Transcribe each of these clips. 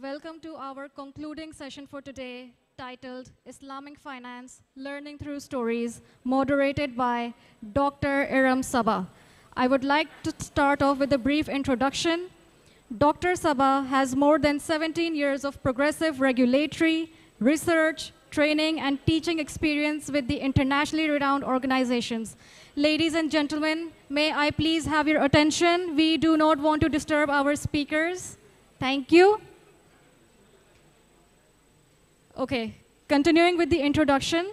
Welcome to our concluding session for today, titled Islamic Finance, Learning Through Stories, moderated by Dr. Iram Sabah. I would like to start off with a brief introduction. Dr. Sabah has more than 17 years of progressive regulatory, research, training, and teaching experience with the internationally renowned organizations. Ladies and gentlemen, may I please have your attention? We do not want to disturb our speakers. Thank you. Okay, continuing with the introduction,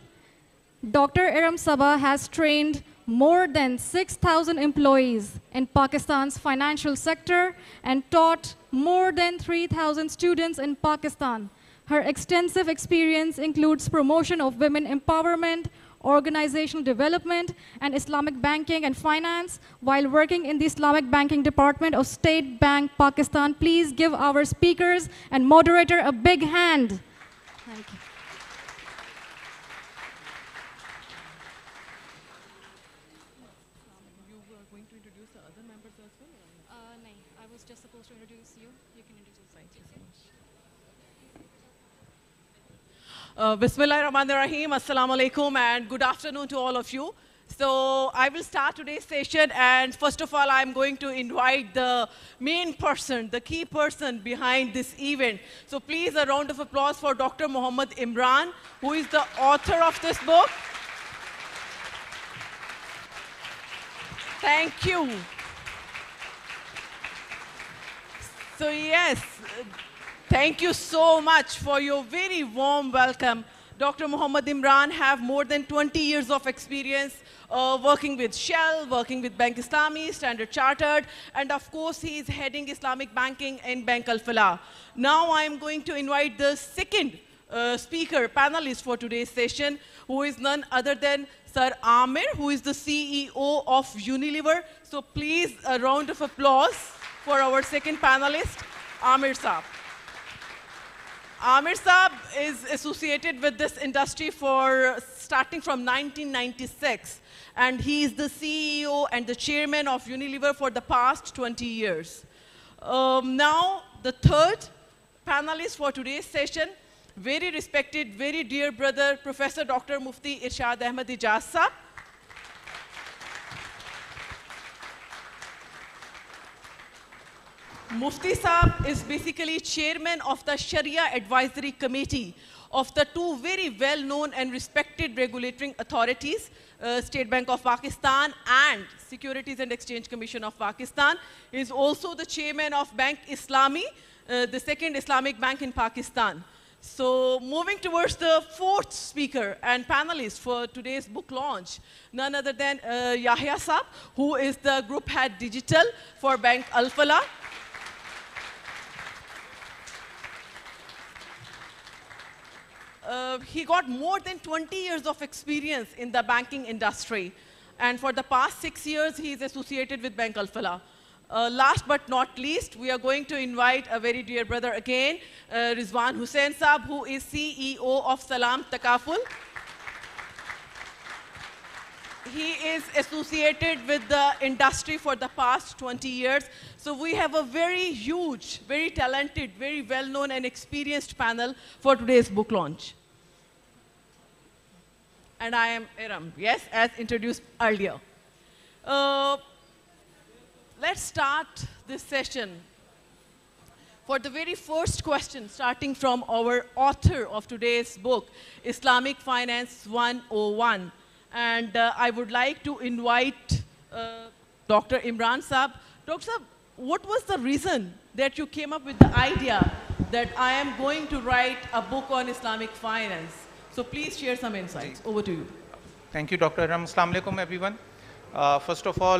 Dr. Iram Sabah has trained more than 6,000 employees in Pakistan's financial sector and taught more than 3,000 students in Pakistan. Her extensive experience includes promotion of women empowerment, organizational development, and Islamic banking and finance while working in the Islamic banking department of State Bank, Pakistan. Please give our speakers and moderator a big hand. Thank you. You were going to introduce the other members as well? No, I was just supposed to introduce you. You can introduce Thank you so much. Bismillahirrahmanirrahim. Assalamu alaikum and good afternoon to all of you. So I will start today's session, and first of all, I'm going to invite the main person, the key person behind this event. So please, a round of applause for Dr. Muhammad Imran, who is the author of this book. Thank you. So yes, thank you so much for your very warm welcome. Dr. Muhammad Imran have more than 20 years of experience working with Shell, working with Bank Islami, Standard Chartered, and of course he is heading Islamic banking in Bank Al Falah. Now I am going to invite the second speaker, panelist for today's session, who is none other than Sir Amir, who is the CEO of Unilever. So please, a round of applause for our second panelist, Amir Saab. Amir Saab is associated with this industry for starting from 1996, and he is the CEO and the chairman of Unilever for the past 20 years. Now, the third panelist for today's session, very respected, very dear brother, Professor Dr. Mufti Irshad Ahmed Ijaz Saab. Mufti Saab is basically chairman of the Sharia Advisory Committee of the two very well-known and respected regulatory authorities, State Bank of Pakistan and Securities and Exchange Commission of Pakistan. He is also the chairman of Bank Islami, the second Islamic bank in Pakistan. So moving towards the fourth speaker and panelist for today's book launch, none other than Yahya Saab, who is the group head digital for Bank Al Falah. He got more than 20 years of experience in the banking industry. And for the past 6 years, he is associated with Bank Al Falah. Last but not least, we are going to invite a very dear brother again, Rizwan Hussain Saab, who is CEO of Salam Takaful. He is associated with the industry for the past 20 years. So we have a very huge, very talented, very well-known and experienced panel for today's book launch. And I am Iram, yes, as introduced earlier. Let's start this session. For the very first question, starting from our author of today's book, Islamic Finance 101. And I would like to invite Dr. Imran Saab. Dr. Saab, what was the reason that you came up with the idea that I am going to write a book on Islamic finance? So please share some insights. Over to you. Thank you, Dr. Iram. Assalamu alaikum, everyone. First of all,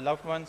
loved ones.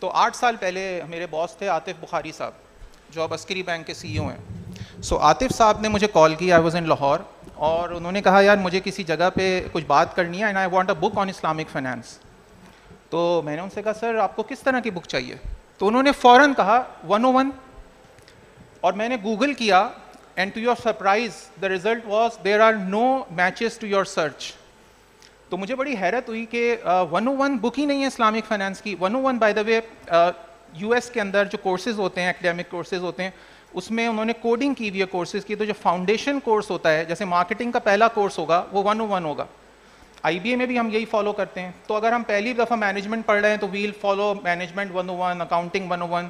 تو 8 سال پہلے میرے باس تھے عاطف بخاری صاحب, جو اب عسکری bank کے CEO ہیں. سو عاطف صاحب نے مجھے کال کی, آئی واز ان لاہور, اور انہوں نے کہا یار مجھے کسی جگہ پہ کچھ بات کرنی ہے, and I want a book on Islamic finance. تو میں نے ان سے کہا سر آپ کو کس طرح کی بک چاہیے؟ تو انہوں نے فوراً کہا 101, اور میں نے گوگل کیا, and to your surprise the result was there are no matches to your search. تو مجھے بڑی حیرت ہوئی کہ 101 بک ہی نہیں ہے اسلامک فائنانس کی. 101 بائی دا وے US کے اندر جو کورسز ہوتے ہیں, ایکڈیمک کورسز ہوتے ہیں, اس میں انہوں نے کوڈنگ کی ہوئی ہے کورسز کی. تو جو فاؤنڈیشن کورس ہوتا ہے, جیسے مارکیٹنگ کا پہلا کورس ہوگا وہ 101 ہوگا. IBA میں بھی ہم یہی فالو کرتے ہیں. تو اگر ہم پہلی دفعہ مینجمنٹ پڑھ رہے ہیں تو will follow management 101, accounting 101.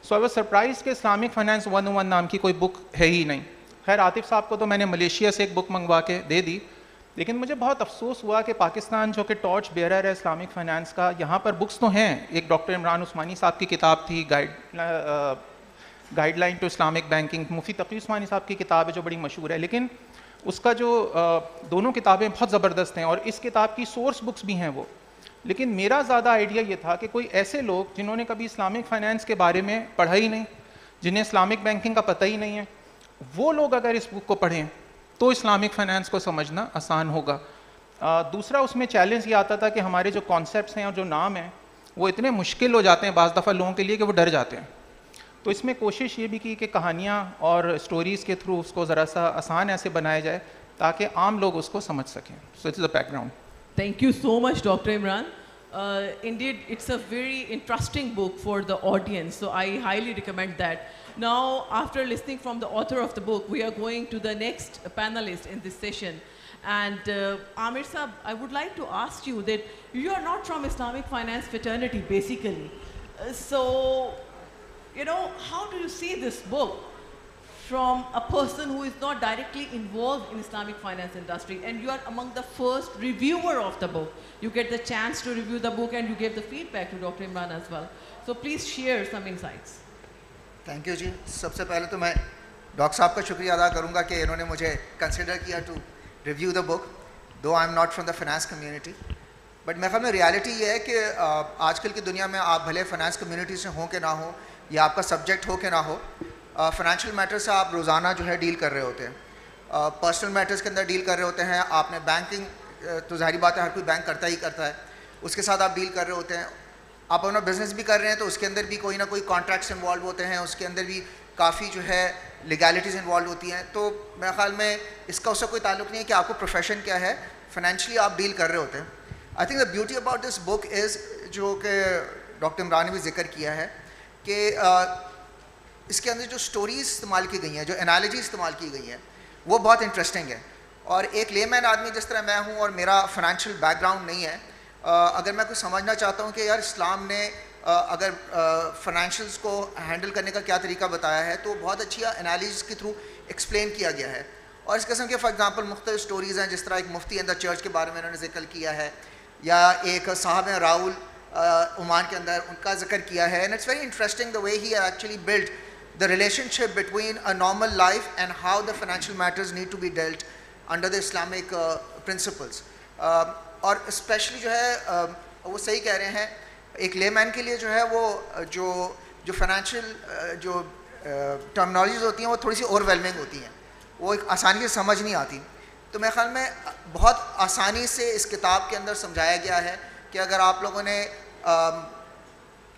So I was surprise کہ اسلامک فائنانس 101 نام کی کوئی بک ہے ہی نہیں. خیر عاطف صاحب کو تو میں نے ملیشیا سے ایک بک منگوا کے دے دی, لیکن مجھے بہت افسوس ہوا کہ پاکستان جو کہ ٹارچ بیئرر ہے اسلامک فائنانس کا, یہاں پر بکس تو ہیں. ایک ڈاکٹر عمران عثمانی صاحب کی کتاب تھی guideline to Islamic banking, Mufti Taqi Usmani sahib کی کتاب ہے جو بڑی مشہور ہے, لیکن اس کا جو دونوں کتابیں بہت زبردست ہیں, اور اس کتاب کی سورس بکس بھی ہیں وہ. لیکن میرا زیادہ آئیڈیا یہ تھا کہ کوئی ایسے لوگ جنہوں نے کبھی اسلامک فائنانس کے بارے میں پڑھا ہی نہیں, جنہیں اسلامک بینکنگ کا پتہ ہی نہیں ہے, وہ لوگ اگر اس بک کو پڑھیں تو اسلامک فائنانس کو سمجھنا آسان ہوگا. دوسرا اس میں چیلنج یہ آتا تھا کہ ہمارے جو کانسیپٹس ہیں اور جو نام ہیں وہ اتنے مشکل ہو جاتے ہیں بعض دفعہ لوگوں کے لیے کہ وہ ڈر جاتے ہیں. تو اس میں کوشش یہ بھی کی کہ کہانیاں اور اسٹوریز کے تھرو اس کو ذرا سا آسان ایسے بنایا جائے تاکہ عام لوگ اس کو سمجھ سکیں. So it's the background. Thank you so much, Dr. Imran. Indeed, it's a very interesting book for the audience, so I highly recommend that. Now, after listening from the author of the book, we are going to the next panelist in this session. And Amir Saab, I would like to ask you that you are not from Islamic finance fraternity, basically. So, you know, how do you see this book from a person who is not directly involved in Islamic finance industry, and you are among the first reviewer of the book. You get the chance to review the book and you gave the feedback to Dr. Imran as well. So please share some insights. Thank you جی. سب سے پہلے تو میں doctor صاحب کا شکریہ ادا کروں گا کہ انہوں نے مجھے کنسیڈر کیا to review the book, though I am not from the finance community. But میرے خیال میں ریالٹی یہ ہے کہ آج کل کی دنیا میں آپ بھلے فائنانس کمیونٹی سے ہوں کہ نہ ہوں, یا آپ کا سبجیکٹ ہو کہ نہ ہو, فائنینشیل میٹر سے آپ روزانہ جو ہے ڈیل کر رہے ہوتے ہیں, پرسنل میٹرز کے اندر ڈیل کر رہے ہوتے ہیں. آپ نے بینکنگ تو ظاہری بات ہے ہر کوئی بینک کرتا ہی کرتا ہے, اس کے ساتھ آپ ڈیل کر رہے ہوتے ہیں. آپ اپنا بزنس بھی کر رہے ہیں تو اس کے اندر بھی کوئی نہ کوئی کانٹریکٹس انوالو ہوتے ہیں, اس کے اندر بھی کافی جو ہے لیگیلٹیز انوالو ہوتی ہیں. تو میرے خیال میں اس کا اس سے کوئی تعلق نہیں ہے کہ آپ کو پروفیشن کیا ہے, فائنینشلی آپ ڈیل کر رہے ہوتے ہیں. I think the beauty about this book is, جو کہ ڈاکٹر عمران نے بھی ذکر کیا ہے, کہ اس کے اندر جو سٹوریز استعمال کی گئی ہیں, جو انالوجی استعمال کی گئی ہیں, وہ بہت انٹرسٹنگ ہے. اور ایک لے مین آدمی جس طرح میں ہوں اور میرا فائنینشیل بیک گراؤنڈ نہیں ہے, اگر میں کچھ سمجھنا چاہتا ہوں کہ یار اسلام نے اگر فائنینشیلس کو ہینڈل کرنے کا کیا طریقہ بتایا ہے, تو بہت اچھی انالیسس کے تھرو ایکسپلین کیا گیا ہے. اور اس قسم کے فار ایگزامپل مختلف سٹوریز ہیں, جس طرح ایک مفتی ان دا چرچ کے بارے میں انہوں نے ذکر کیا ہے, یا ایک صاحب ہیں راؤل عمان کے اندر, ان کا ذکر کیا ہے. And it's very interesting the way he actually build the relationship between a normal life and how the financial matters need to be dealt under the Islamic principles. اور اسپیشلی جو ہے وہ صحیح کہہ رہے ہیں, ایک لے مین کے لیے جو ہے وہ جو فائنینشیل جو ٹرمنالوجیز ہوتی ہیں وہ تھوڑی سی اوور ویلمنگ ہوتی ہیں, وہ ایک آسانی سے سمجھ نہیں آتی. تو میرے خیال میں بہت آسانی سے اس کتاب کے اندر سمجھایا گیا ہے کہ اگر آپ لوگوں نے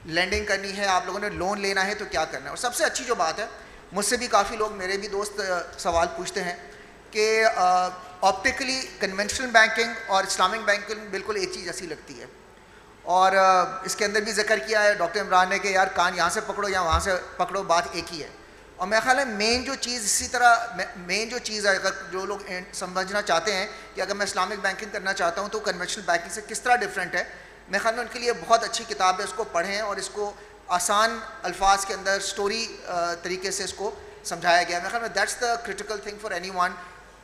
لینڈنگ کرنی ہے, آپ لوگوں نے لون لینا ہے تو کیا کرنا ہے. اور سب سے اچھی جو بات ہے, مجھ سے بھی کافی لوگ, میرے بھی دوست سوال پوچھتے ہیں کہ آپٹیکلی کنونشنل بینکنگ اور اسلامک بینکنگ بالکل ایک چیز ایسی لگتی ہے. اور اس کے اندر بھی ذکر کیا ہے ڈاکٹر عمران نے کہ یار کان یہاں سے پکڑو یا وہاں سے پکڑو, بات ایک ہی ہے. اور میرا خیال ہے مین جو چیز, اسی طرح مین جو چیز ہے, اگر جو لوگ سمجھنا چاہتے ہیں کہ اگر میں اسلامک بینکنگ کرنا چاہتا ہوں تو کنونشنل بینکنگ سے کس طرح ڈفرینٹ ہے, میرے خیال میں ان کے لیے بہت اچھی کتاب ہے. اس کو پڑھیں اور اس کو آسان الفاظ کے اندر اسٹوری طریقے سے اس کو سمجھایا گیا. میرے خیال میں that's the critical thing for any one.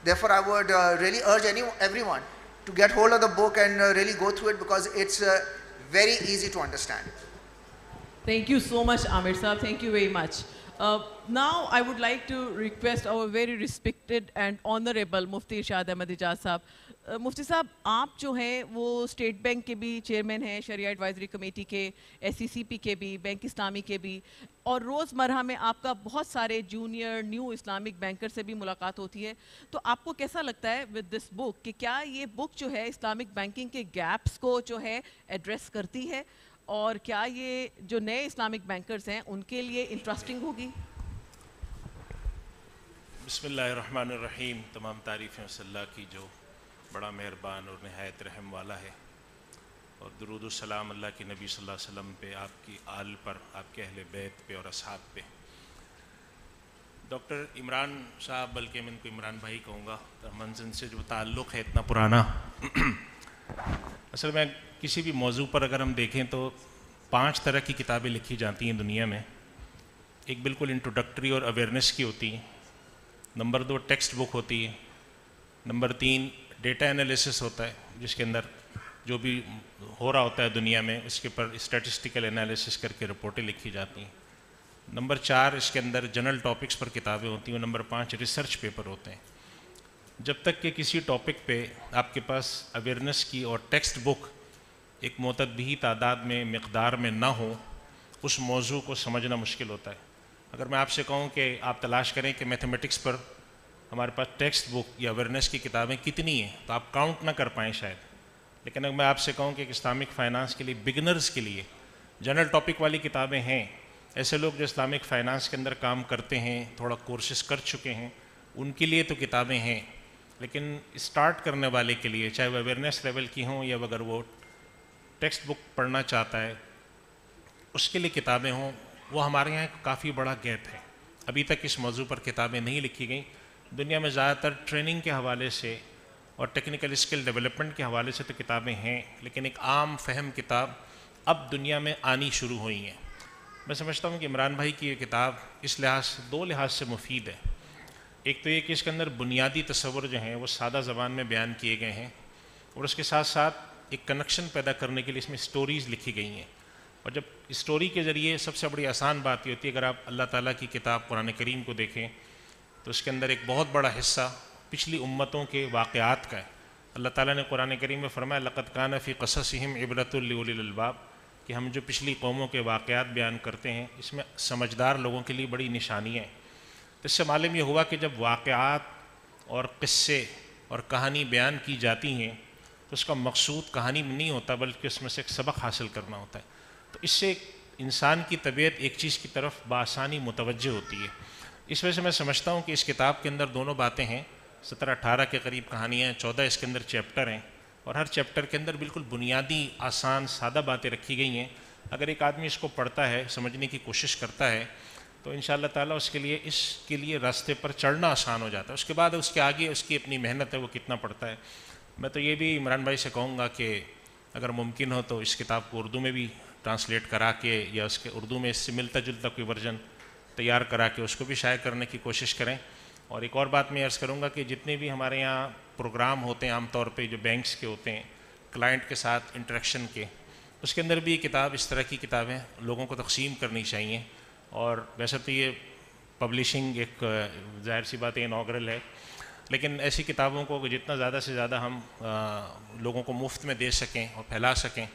Therefore, I would really urge everyone to get hold of the book and really go through it, because it's very easy to understand. Thank you so much, Amir Saab. Thank you very much. Now, I would like to request our very respected and honorable Mufti Irshad Ahmad Ijaz Saab. مفتی صاحب آپ جو ہیں وہ state bank کے بھی chairman ہیں, شریعہ advisory committee کے, SCCP کے بھی, بینک اسلامی کے بھی, اور روزمرہ میں آپ کا بہت سارے جونیئر نیو اسلامک بینکر سے بھی ملاقات ہوتی ہے. تو آپ کو کیسا لگتا ہے ود دس بک کہ کیا یہ بک جو ہے اسلامک بینکنگ کے گیپس کو جو ہے ایڈریس کرتی ہے, اور کیا یہ جو نئے اسلامک بینکرز ہیں ان کے لیے انٹرسٹنگ ہوگی؟ بسم اللہ الرحمن الرحیم. تمام تعریفیں اس اللہ کی جو بڑا مہربان اور نہایت رحم والا ہے, اور درود و سلام اللہ کے نبی صلی اللہ علیہ وسلم پہ, آپ کی آل پر, آپ کے اہل بیت پہ اور اصحاب پہ. ڈاکٹر عمران صاحب, بلکہ میں ان کو عمران بھائی کہوں گا, منزل سے جو تعلق ہے اتنا پرانا. اصل میں کسی بھی موضوع پر اگر ہم دیکھیں تو 5 طرح کی کتابیں لکھی جاتی ہیں دنیا میں. ایک بالکل انٹروڈکٹری اور اویئرنیس کی ہوتی ہے, نمبر 2 ٹیکسٹ بک ہوتی ہے, نمبر 3 ڈیٹا انالیسس ہوتا ہے جس کے اندر جو بھی ہو رہا ہوتا ہے دنیا میں اس کے اوپر اسٹیٹسٹیکل انالیسس کر کے رپورٹیں لکھی جاتی ہیں, نمبر 4 اس کے اندر جنرل ٹاپکس پر کتابیں ہوتی ہیں, اور نمبر 5 ریسرچ پیپر ہوتے ہیں. جب تک کہ کسی ٹاپک پہ آپ کے پاس اویئرنیس کی اور ٹیکسٹ بک ایک معتدی تعداد میں مقدار میں نہ ہو, اس موضوع کو سمجھنا مشکل ہوتا ہے. اگر میں آپ سے کہوں کہ آپ تلاش کریں کہ میتھمیٹکس پر ہمارے پاس ٹیکسٹ بک یا اویئرنیس کی کتابیں کتنی ہیں تو آپ کاؤنٹ نہ کر پائیں شاید. لیکن اگر میں آپ سے کہوں کہ اسلامک فائنانس کے لیے بگنرز کے لیے جنرل ٹاپک والی کتابیں ہیں, ایسے لوگ جو اسلامک فائنانس کے اندر کام کرتے ہیں, تھوڑا کورسز کر چکے ہیں, ان کے لیے تو کتابیں ہیں. لیکن اسٹارٹ کرنے والے کے لیے, چاہے وہ اویئرنیس لیول کی ہوں یا اگر وہ ٹیکسٹ بک پڑھنا چاہتا ہے, اس کے لیے کتابیں ہوں, وہ ہمارے یہاں ایک کافی بڑا گیپ ہے. ابھی تک اس موضوع پر کتابیں نہیں لکھی گئیں. دنیا میں زیادہ تر ٹریننگ کے حوالے سے اور ٹیکنیکل اسکل ڈیولپمنٹ کے حوالے سے تو کتابیں ہیں, لیکن ایک عام فہم کتاب اب دنیا میں آنی شروع ہوئی ہیں. میں سمجھتا ہوں کہ عمران بھائی کی یہ کتاب اس لحاظ سے 2 لحاظ سے مفید ہے. ایک تو یہ کہ اس کے اندر بنیادی تصور جو ہیں وہ سادہ زبان میں بیان کیے گئے ہیں, اور اس کے ساتھ ساتھ ایک کنیکشن پیدا کرنے کے لیے اس میں سٹوریز لکھی گئی ہیں. اور جب اسٹوری کے ذریعے سب سے بڑی آسان بات یہ ہوتی ہے, اگر آپ اللہ تعالیٰ کی کتاب قرآن کریم کو دیکھیں تو اس کے اندر ایک بہت بڑا حصہ پچھلی امتوں کے واقعات کا ہے. اللہ تعالیٰ نے قرآن کریم میں فرمایا لقد کان فی قصصہم عبرۃ لأولی الالباب, کہ ہم جو پچھلی قوموں کے واقعات بیان کرتے ہیں اس میں سمجھدار لوگوں کے لیے بڑی نشانیاں ہیں. تو اس سے معلوم یہ ہوا کہ جب واقعات اور قصے اور کہانی بیان کی جاتی ہیں تو اس کا مقصود کہانی میں نہیں ہوتا بلکہ اس میں سے ایک سبق حاصل کرنا ہوتا ہے. تو اس سے انسان کی طبیعت ایک چیز کی طرف بآسانی متوجہ ہوتی ہے. اس وجہ سے میں سمجھتا ہوں کہ اس کتاب کے اندر دونوں باتیں ہیں, 17-18 کے قریب کہانیاں ہیں, 14 اس کے اندر چیپٹر ہیں, اور ہر چیپٹر کے اندر بالکل بنیادی آسان سادہ باتیں رکھی گئی ہیں. اگر ایک آدمی اس کو پڑھتا ہے, سمجھنے کی کوشش کرتا ہے, تو انشاءاللہ تعالیٰ اس کے لیے راستے پر چڑھنا آسان ہو جاتا ہے. اس کے بعد اس کے آگے اس کی اپنی محنت ہے وہ کتنا پڑھتا ہے. میں تو یہ بھی عمران بھائی سے کہوں گا کہ اگر ممکن ہو تو اس کتاب کو اردو میں بھی ٹرانسلیٹ کرا کے, یا اس کے اردو میں اس سے ملتا جلتا کوئی ورژن تیار کرا کے اس کو بھی شائع کرنے کی کوشش کریں. اور ایک اور بات میں عرض کروں گا کہ جتنے بھی ہمارے یہاں پروگرام ہوتے ہیں عام طور پہ جو بینکس کے ہوتے ہیں کلائنٹ کے ساتھ انٹریکشن کے, اس کے اندر بھی یہ کتاب, اس طرح کی کتابیں لوگوں کو تقسیم کرنی چاہیے. اور ویسے تو یہ پبلشنگ ایک ظاہر سی بات ہے انوگرل ہے, لیکن ایسی کتابوں کو جتنا زیادہ سے زیادہ ہم لوگوں کو مفت میں دے سکیں اور پھیلا سکیں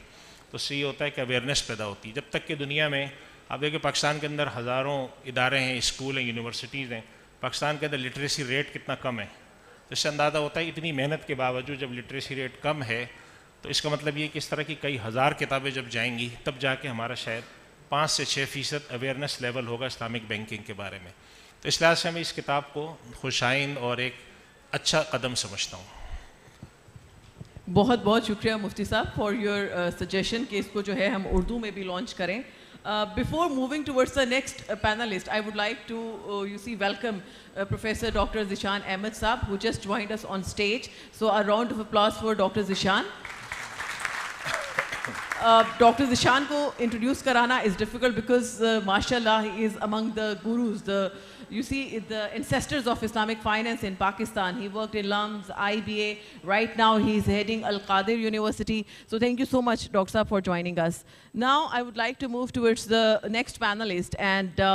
تو اس سے یہ ہوتا ہے کہ اویئرنیس پیدا ہوتی ہے. جب تک کہ دنیا میں آپ دیکھیں پاکستان کے اندر ہزاروں ادارے ہیں, اسکول ہیں, یونیورسٹیز ہیں, پاکستان کے اندر لٹریسی ریٹ کتنا کم ہے. تو اس سے اندازہ ہوتا ہے اتنی محنت کے باوجود جب لٹریسی ریٹ کم ہے تو اس کا مطلب یہ کہ اس طرح کی کئی ہزار کتابیں جب جائیں گی تب جا کے ہمارا شاید 5 سے 6% اویئرنیس لیول ہوگا اسلامک بینکنگ کے بارے میں. تو اس لحاظ سے میں اس کتاب کو خوشائند اور ایک اچھا قدم سمجھتا ہوں. بہت بہت شکریہ مفتی صاحب فار یور سجیشن کہ اس کو جو ہے ہم اردو میں بھی لانچ کریں. Before moving towards the next panelist, I would like to, welcome Professor Dr. Zishan Ahmed Saab, who just joined us on stage. So a round of applause for Dr. Zishan. Dr. Zishan ko introduce karana is difficult because, mashallah, he is among the gurus, the ancestors of Islamic finance in Pakistan. He worked in LUMS, IBA. Right now, he is heading Al-Qadir University. So thank you so much, Dr. Saab, for joining us. Now, I would like to move towards the next panelist. And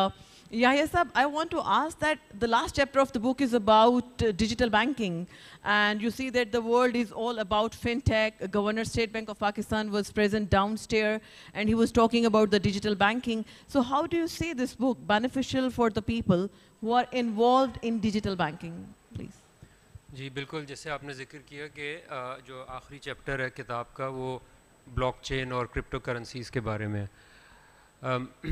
Yahya Sab, I want to ask that the last chapter of the book is about digital banking, and you see that the world is all about fintech. Governor State Bank of Pakistan was present downstairs, and he was talking about the digital banking. So how do you see this book beneficial for the people who are involved in digital banking, please? جی بالکل، جیسے آپ نے ذکر کیا کہ جو آخری chapter ہے کتاب کا وہ بلاک چین اور کرپٹو کرنسیز کے بارے میں ہے.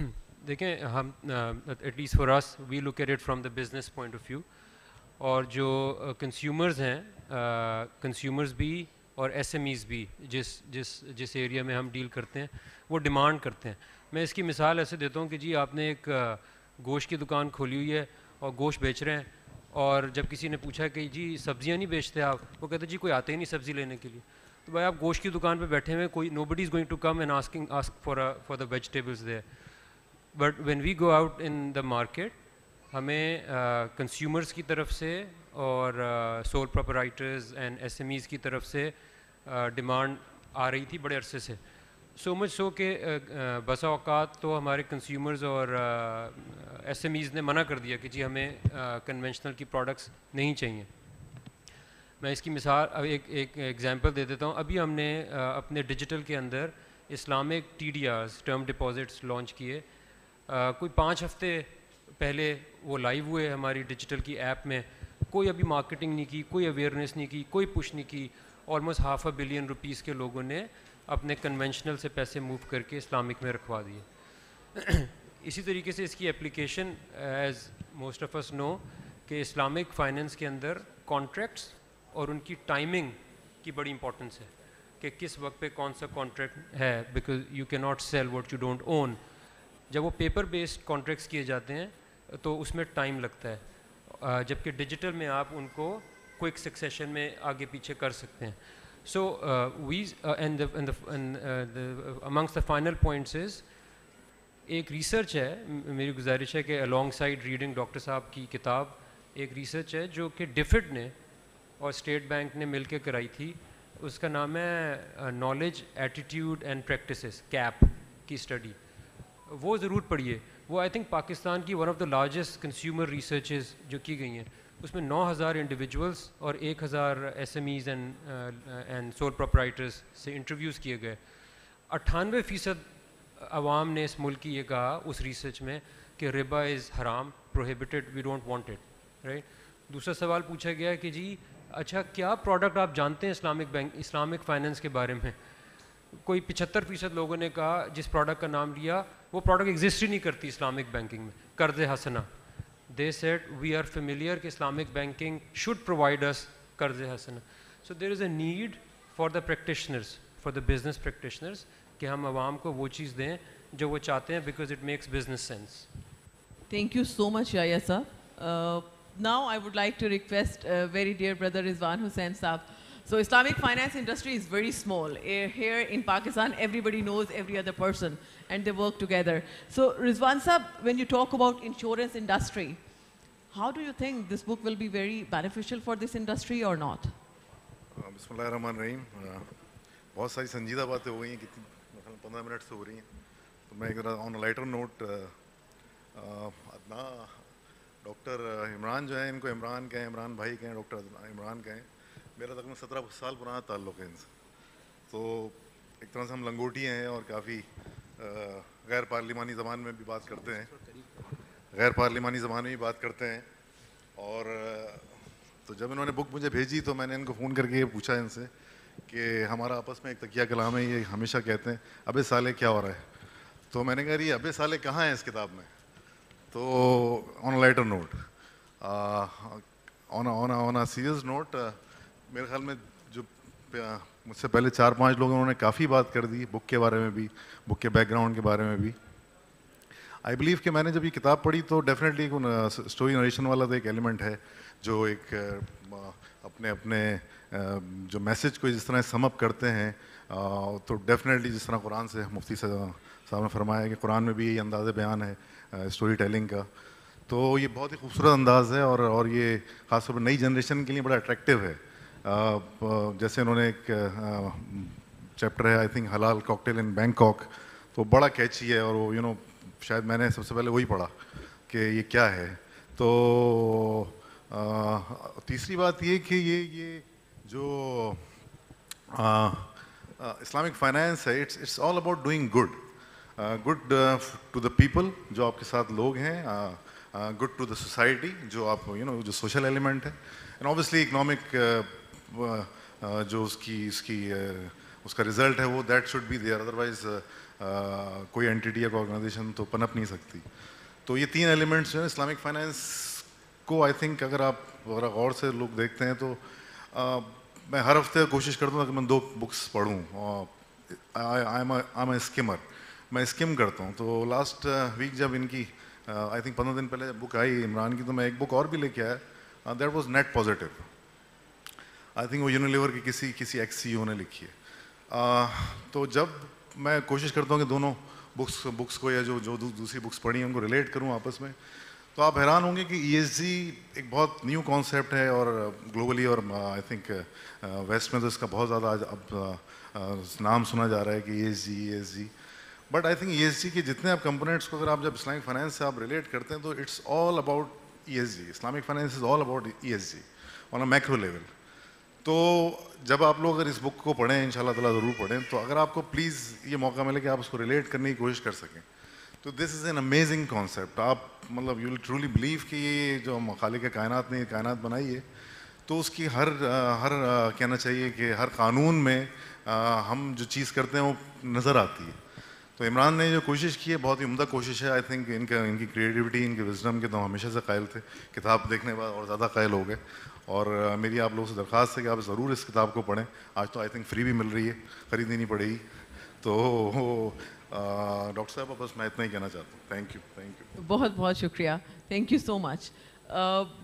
دیکھیں ہم at least for us we look at it from the business point of view, اور جو کنزیومرز ہیں، کنزیومرز بھی اور ایس ایم ایز بھی جس ایریا میں ہم ڈیل کرتے ہیں وہ ڈیمانڈ کرتے ہیں. میں اس کی مثال ایسے دیتا ہوں کہ جی آپ نے ایک گوشت کی دکان کھولی ہوئی ہے اور گوشت بیچ رہے ہیں، اور جب کسی نے پوچھا کہ جی سبزیاں نہیں بیچتے آپ، وہ کہتے جی کوئی آتے ہی نہیں سبزی لینے کے لیے. تو بھائی آپ گوشت کی دکان پہ بیٹھے ہوئے، کوئی nobody is going to come and ask for the vegetables there. But when we go out in the market, ہمیں کنزیومرز کی طرف سے اور sole proprietors and S M Es کی طرف سے ڈیمانڈ آ رہی تھی بڑے عرصے سے. سو مچ سو کہ بسا اوقات تو ہمارے کنزیومرز اور ایس ایم ایز نے منع کر دیا کہ جی ہمیں کنونشنل کی پروڈکٹس نہیں چاہیے. میں اس کی مثال ایک ایگزامپل دے دیتا ہوں. ابھی ہم نے اپنے ڈیجیٹل کے اندر Islamic T D Rs term deposits launch کیے. کوئی 5 ہفتے پہلے وہ لائیو ہوئے ہماری ڈیجیٹل کی ایپ میں. کوئی ابھی مارکیٹنگ نہیں کی، کوئی اویئرنیس نہیں کی، کوئی پش نہیں کی. آلموسٹ $500 billion کے لوگوں نے اپنے کنونشنل سے پیسے موو کر کے اسلامک میں رکھوا دیے. اسی طریقے سے اس کی اپلیکیشن ایز موسٹ آف اس نو کہ اسلامک فائنینس کے اندر کانٹریکٹس اور ان کی ٹائمنگ کی بڑی امپورٹنس ہے کہ کس وقت پہ کون سا کانٹریکٹ ہے، بیکاز یو کی not sell what you don't اون. جب وہ پیپر بیسڈ کانٹریکٹس کیے جاتے ہیں تو اس میں ٹائم لگتا ہے، جبکہ ڈیجیٹل میں آپ ان کو کوئک سکسیشن میں آگے پیچھے کر سکتے ہیں. So we end among the final points is ایک ریسرچ ہے. میری گزارش ہے کہ الانگ سائڈ ریڈنگ ڈاکٹر صاحب کی کتاب ایک ریسرچ ہے جو کہ ڈیفڈ نے اور اسٹیٹ بینک نے مل کے کرائی تھی. اس کا نام ہے knowledge attitude and practices, KAP کی اسٹڈی. وہ ضرور پڑھیے. وہ آئی تھنک پاکستان کی one of the largest consumer researches جو کی گئی ہیں. اس میں 9,000 انڈیویجولس اور 1,000 S M Es and sole proprietors سے انٹرویوز کیے گئے. 98% عوام نے اس ملک کی یہ کہا اس ریسرچ میں کہ ربا از حرام، prohibited, we don't want it, right. دوسرا سوال پوچھا گیا کہ جی اچھا کیا پروڈکٹ آپ جانتے ہیں اسلامک فائنینس کے بارے میں؟ کوئی 75% لوگوں نے کہا جس پروڈکٹ کا نام لیا وہ پروڈکٹ ایگزسٹ ہی نہیں کرتی اسلامک بینکنگ میں، قرض حسنہ. They said we are familiar کہ اسلامک بینکنگ شوڈ پرووائڈ اس قرض حسنہ. So there is a need for the practitioners, for the business practitioners کہ ہم عوام کو وہ چیز دیں جو وہ چاہتے ہیں، because it makes business sense. Thank you so much, Yahya sir. Now I would like to request very dear brother Rizwan Hussain Saab. So Islamic finance industry is very small. Here in Pakistan, everybody knows every other person and they work together. So Rizwan Saab, when you talk about insurance industry, how do you think this book will be very beneficial for this industry or not? Bismillahirrahmanirrahim. بہت ساری سنجیدہ باتیں ہو گئی ہیں، کتنی 15 minute سے ہو رہی ہیں. تو میں ایک آن اے لائٹر نوٹ ادنا ڈاکٹر عمران جو ہیں، ان کو عمران کہیں، عمران بھائی کہیں، ڈاکٹر عمران کہیں. میرا تقریباً 17 سال پرانا تعلق ہے ان سے. تو ایک طرح سے ہم لنگوٹی ہیں اور کافی غیر پارلیمانی زبان میں بھی بات کرتے ہیں، غیر پارلیمانی زبان میں بھی بات کرتے ہیں. اور تو جب انہوں نے بک مجھے بھیجی تو میں نے ان کو فون کر کے یہ پوچھا ان سے کہ ہمارا آپس میں ایک تکیہ کلام ہے، یہ ہمیشہ کہتے ہیں ابے سالے کیا ہو رہا ہے. تو میں نے کہا یہ ابے سالے کہاں ہیں اس کتاب میں. تو آن لائٹر نوٹ، آن سیریس نوٹ، میرے خیال میں جو مجھ سے پہلے 4-5 لوگ انہوں نے کافی بات کر دی بک کے بارے میں بھی، بک کے بیک گراؤنڈ کے بارے میں بھی. آئی بلیو کہ میں نے جب یہ کتاب پڑھی تو ڈیفینیٹلی اسٹوری نریشن والا تو ایک ایلیمنٹ ہے جو ایک اپنے جو میسج کو جس طرح سم اپ کرتے ہیں. تو ڈیفینیٹلی جس طرح قرآن سے مفتی صاحب نے فرمایا کہ قرآن میں بھی یہی انداز بیان ہے اسٹوری ٹیلنگ کا. تو یہ بہت ہی خوبصورت انداز ہے اور یہ خاص طور پر نئی جنریشن کے لیے بڑا اٹریکٹیو ہے. جیسے انہوں نے ایک چیپٹر ہے آئی تھنک حلال کاکٹیل ان بینکاک، تو بڑا کیچی ہے اور وہ شاید میں نے سب سے پہلے وہی پڑھا. کہ یہ کیا ہے. تو تیسری بات یہ کہ یہ جو اسلامک فائنینس ہے, it's all about doing good to the people جو آپ کے ساتھ لوگ ہیں, گڈ ٹو دا سوسائٹی جو آپ جو سوشل ایلیمنٹ ہے, اینڈ اوبیسلی اکنامک جو اس کا رزلٹ ہے وہ that should be there, otherwise کوئی اینٹیٹی یا کوئی آرگنائزیشن تو پنپ نہیں سکتی. تو یہ 3 ایلیمنٹس جو ہیں اسلامک فائنینس کو, آئی تھنک اگر غور سے لوگ دیکھتے ہیں تو میں ہر ہفتے کوشش کرتا ہوں کہ میں 2 بکس پڑھوں. آئی اسکمر, میں اسکم کرتا ہوں. تو لاسٹ ویک جب ان کی آئی تھنک 15 دن پہلے بک آئی عمران کی, تو میں ایک بک اور بھی لے کے آیا, that was net positive. I think وہ یونیلیور کی کسی ایکس سی او نے لکھی ہے. تو جب میں کوشش کرتا ہوں کہ دونوں بکس کو یا جو دوسری بکس پڑھی ہیں ان کو ریلیٹ کروں آپس میں, تو آپ حیران ہوں گے کہ ESG ایک بہت نیو کانسیپٹ ہے, اور گلوبلی اور آئی تھنک ویسٹ میں تو اس کا بہت زیادہ اب نام سنا جا رہا ہے کہ ESG. But I think ESG کے جتنے آپ کمپوننٹس کو اگر آپ جب اسلامک فائنینس سے آپ ریلیٹ کرتے ہیں تو it's all about ESG. Islamic finance is all about ESG on a macro level. تو جب آپ لوگ اگر اس بک کو پڑھیں, ان شاء اللہ تعالیٰ ضرور پڑھیں, تو اگر آپ کو پلیز یہ موقع ملے کہ آپ اس کو ریلیٹ کرنے کی کوشش کر سکیں, تو دس از این امیزنگ کانسیپٹ. آپ مطلب یو ول ٹرولی بلیو کہ یہ جو خالق کائنات نے یہ کائنات بنائی ہے, تو اس کی ہر کہنا چاہیے کہ ہر قانون میں ہم جو چیز کرتے ہیں وہ نظر آتی ہے. تو عمران نے جو کوشش کی ہے بہت ہی عمدہ کوشش ہے. آئی تھنک ان کی کریٹیوٹی, ان کی وزڈم کے تو ہم ہمیشہ سے قائل تھے, کتاب دیکھنے کے بعد اور زیادہ قائل ہو گئے. اور میری آپ لوگوں سے درخواست ہے کہ آپ ضرور اس کتاب کو پڑھیں. آج تو آئی تھنک فری بھی مل رہی ہے, خریدنی نہیں پڑے گی. تو ڈاکٹر صاحب بس میں اتنا ہی کہنا چاہتا ہوں. Thank you. بہت بہت شکریہ. Thank you so much.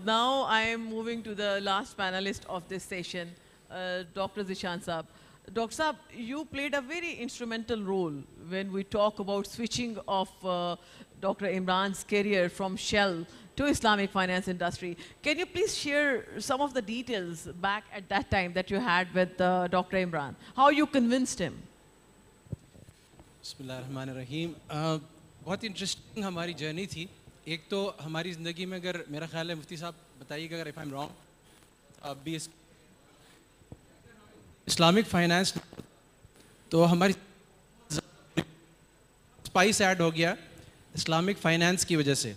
Now I am moving to the last panelist of this session, doctor Zeeshan sahab. Dr. Saab, you played a very instrumental role when we talk about switching of Dr. Imran's career from Shell to Islamic finance industry. Can you please share some of the details back at that time that you had with Dr. Imran? How you convinced him? Bismillahirrahmanirrahim. بہت interesting ہماری journey تھی. ایک تو ہماری زندگی میں اگر میرا خیال ہے, مفتی صاحب بتائیے گا اگر if I'm wrong, اب بھی اسلامک فائنانس تو ہماری اسپائس ایڈ ہو گیا اسلامک فائنانس کی وجہ سے.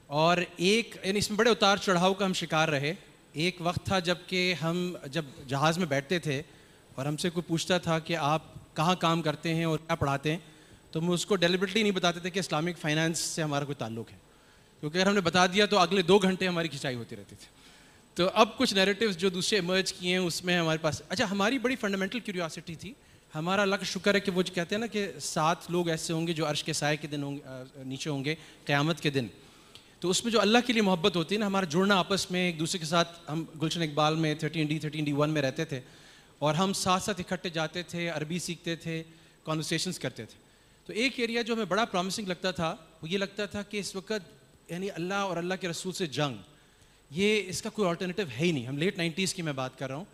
اور ایک یعنی اس میں بڑے اتار چڑھاؤ کا ہم شکار رہے. ایک وقت تھا جب کہ ہم جب جہاز میں بیٹھتے تھے اور ہم سے کوئی پوچھتا تھا کہ آپ کہاں کام کرتے ہیں اور کیا پڑھاتے ہیں, تو ہم اس کو ڈیلیبریٹلی نہیں بتاتے تھے کہ اسلامک فائنانس سے ہمارا کوئی تعلق ہے, کیونکہ اگر ہم نے بتا دیا تو اگلے 2 گھنٹے ہماری کھنچائی ہوتی رہتی تھی. تو اب کچھ نیریٹیوز جو دوسرے ایمرج کیے ہیں اس میں ہمارے پاس, اچھا ہماری بڑی فنڈامنٹل کیوریاسٹی تھی. ہمارا اللہ کا شکر ہے کہ وہ جو کہتے ہیں نا کہ 7 لوگ ایسے ہوں گے جو عرش کے سائے کے دن نیچے ہوں گے قیامت کے دن. تو اس میں جو اللہ کے لیے محبت ہوتی ہے نا, ہمارا جڑنا آپس میں ایک دوسرے کے ساتھ. ہم گلشن اقبال میں 13D 13D1 میں رہتے تھے اور ہم ساتھ ساتھ اکٹھے جاتے تھے, عربی سیکھتے تھے, کانورسیشنز کرتے تھے. تو ایک ایریا جو ہمیں بڑا پرومسنگ لگتا تھا وہ یہ لگتا تھا کہ اس وقت یعنی اللہ اور اللہ کے رسول سے جنگ, یہ اس کا کوئی آلٹرنیٹیو ہے ہی نہیں. ہم لیٹ 90s کی میں بات کر رہا ہوں.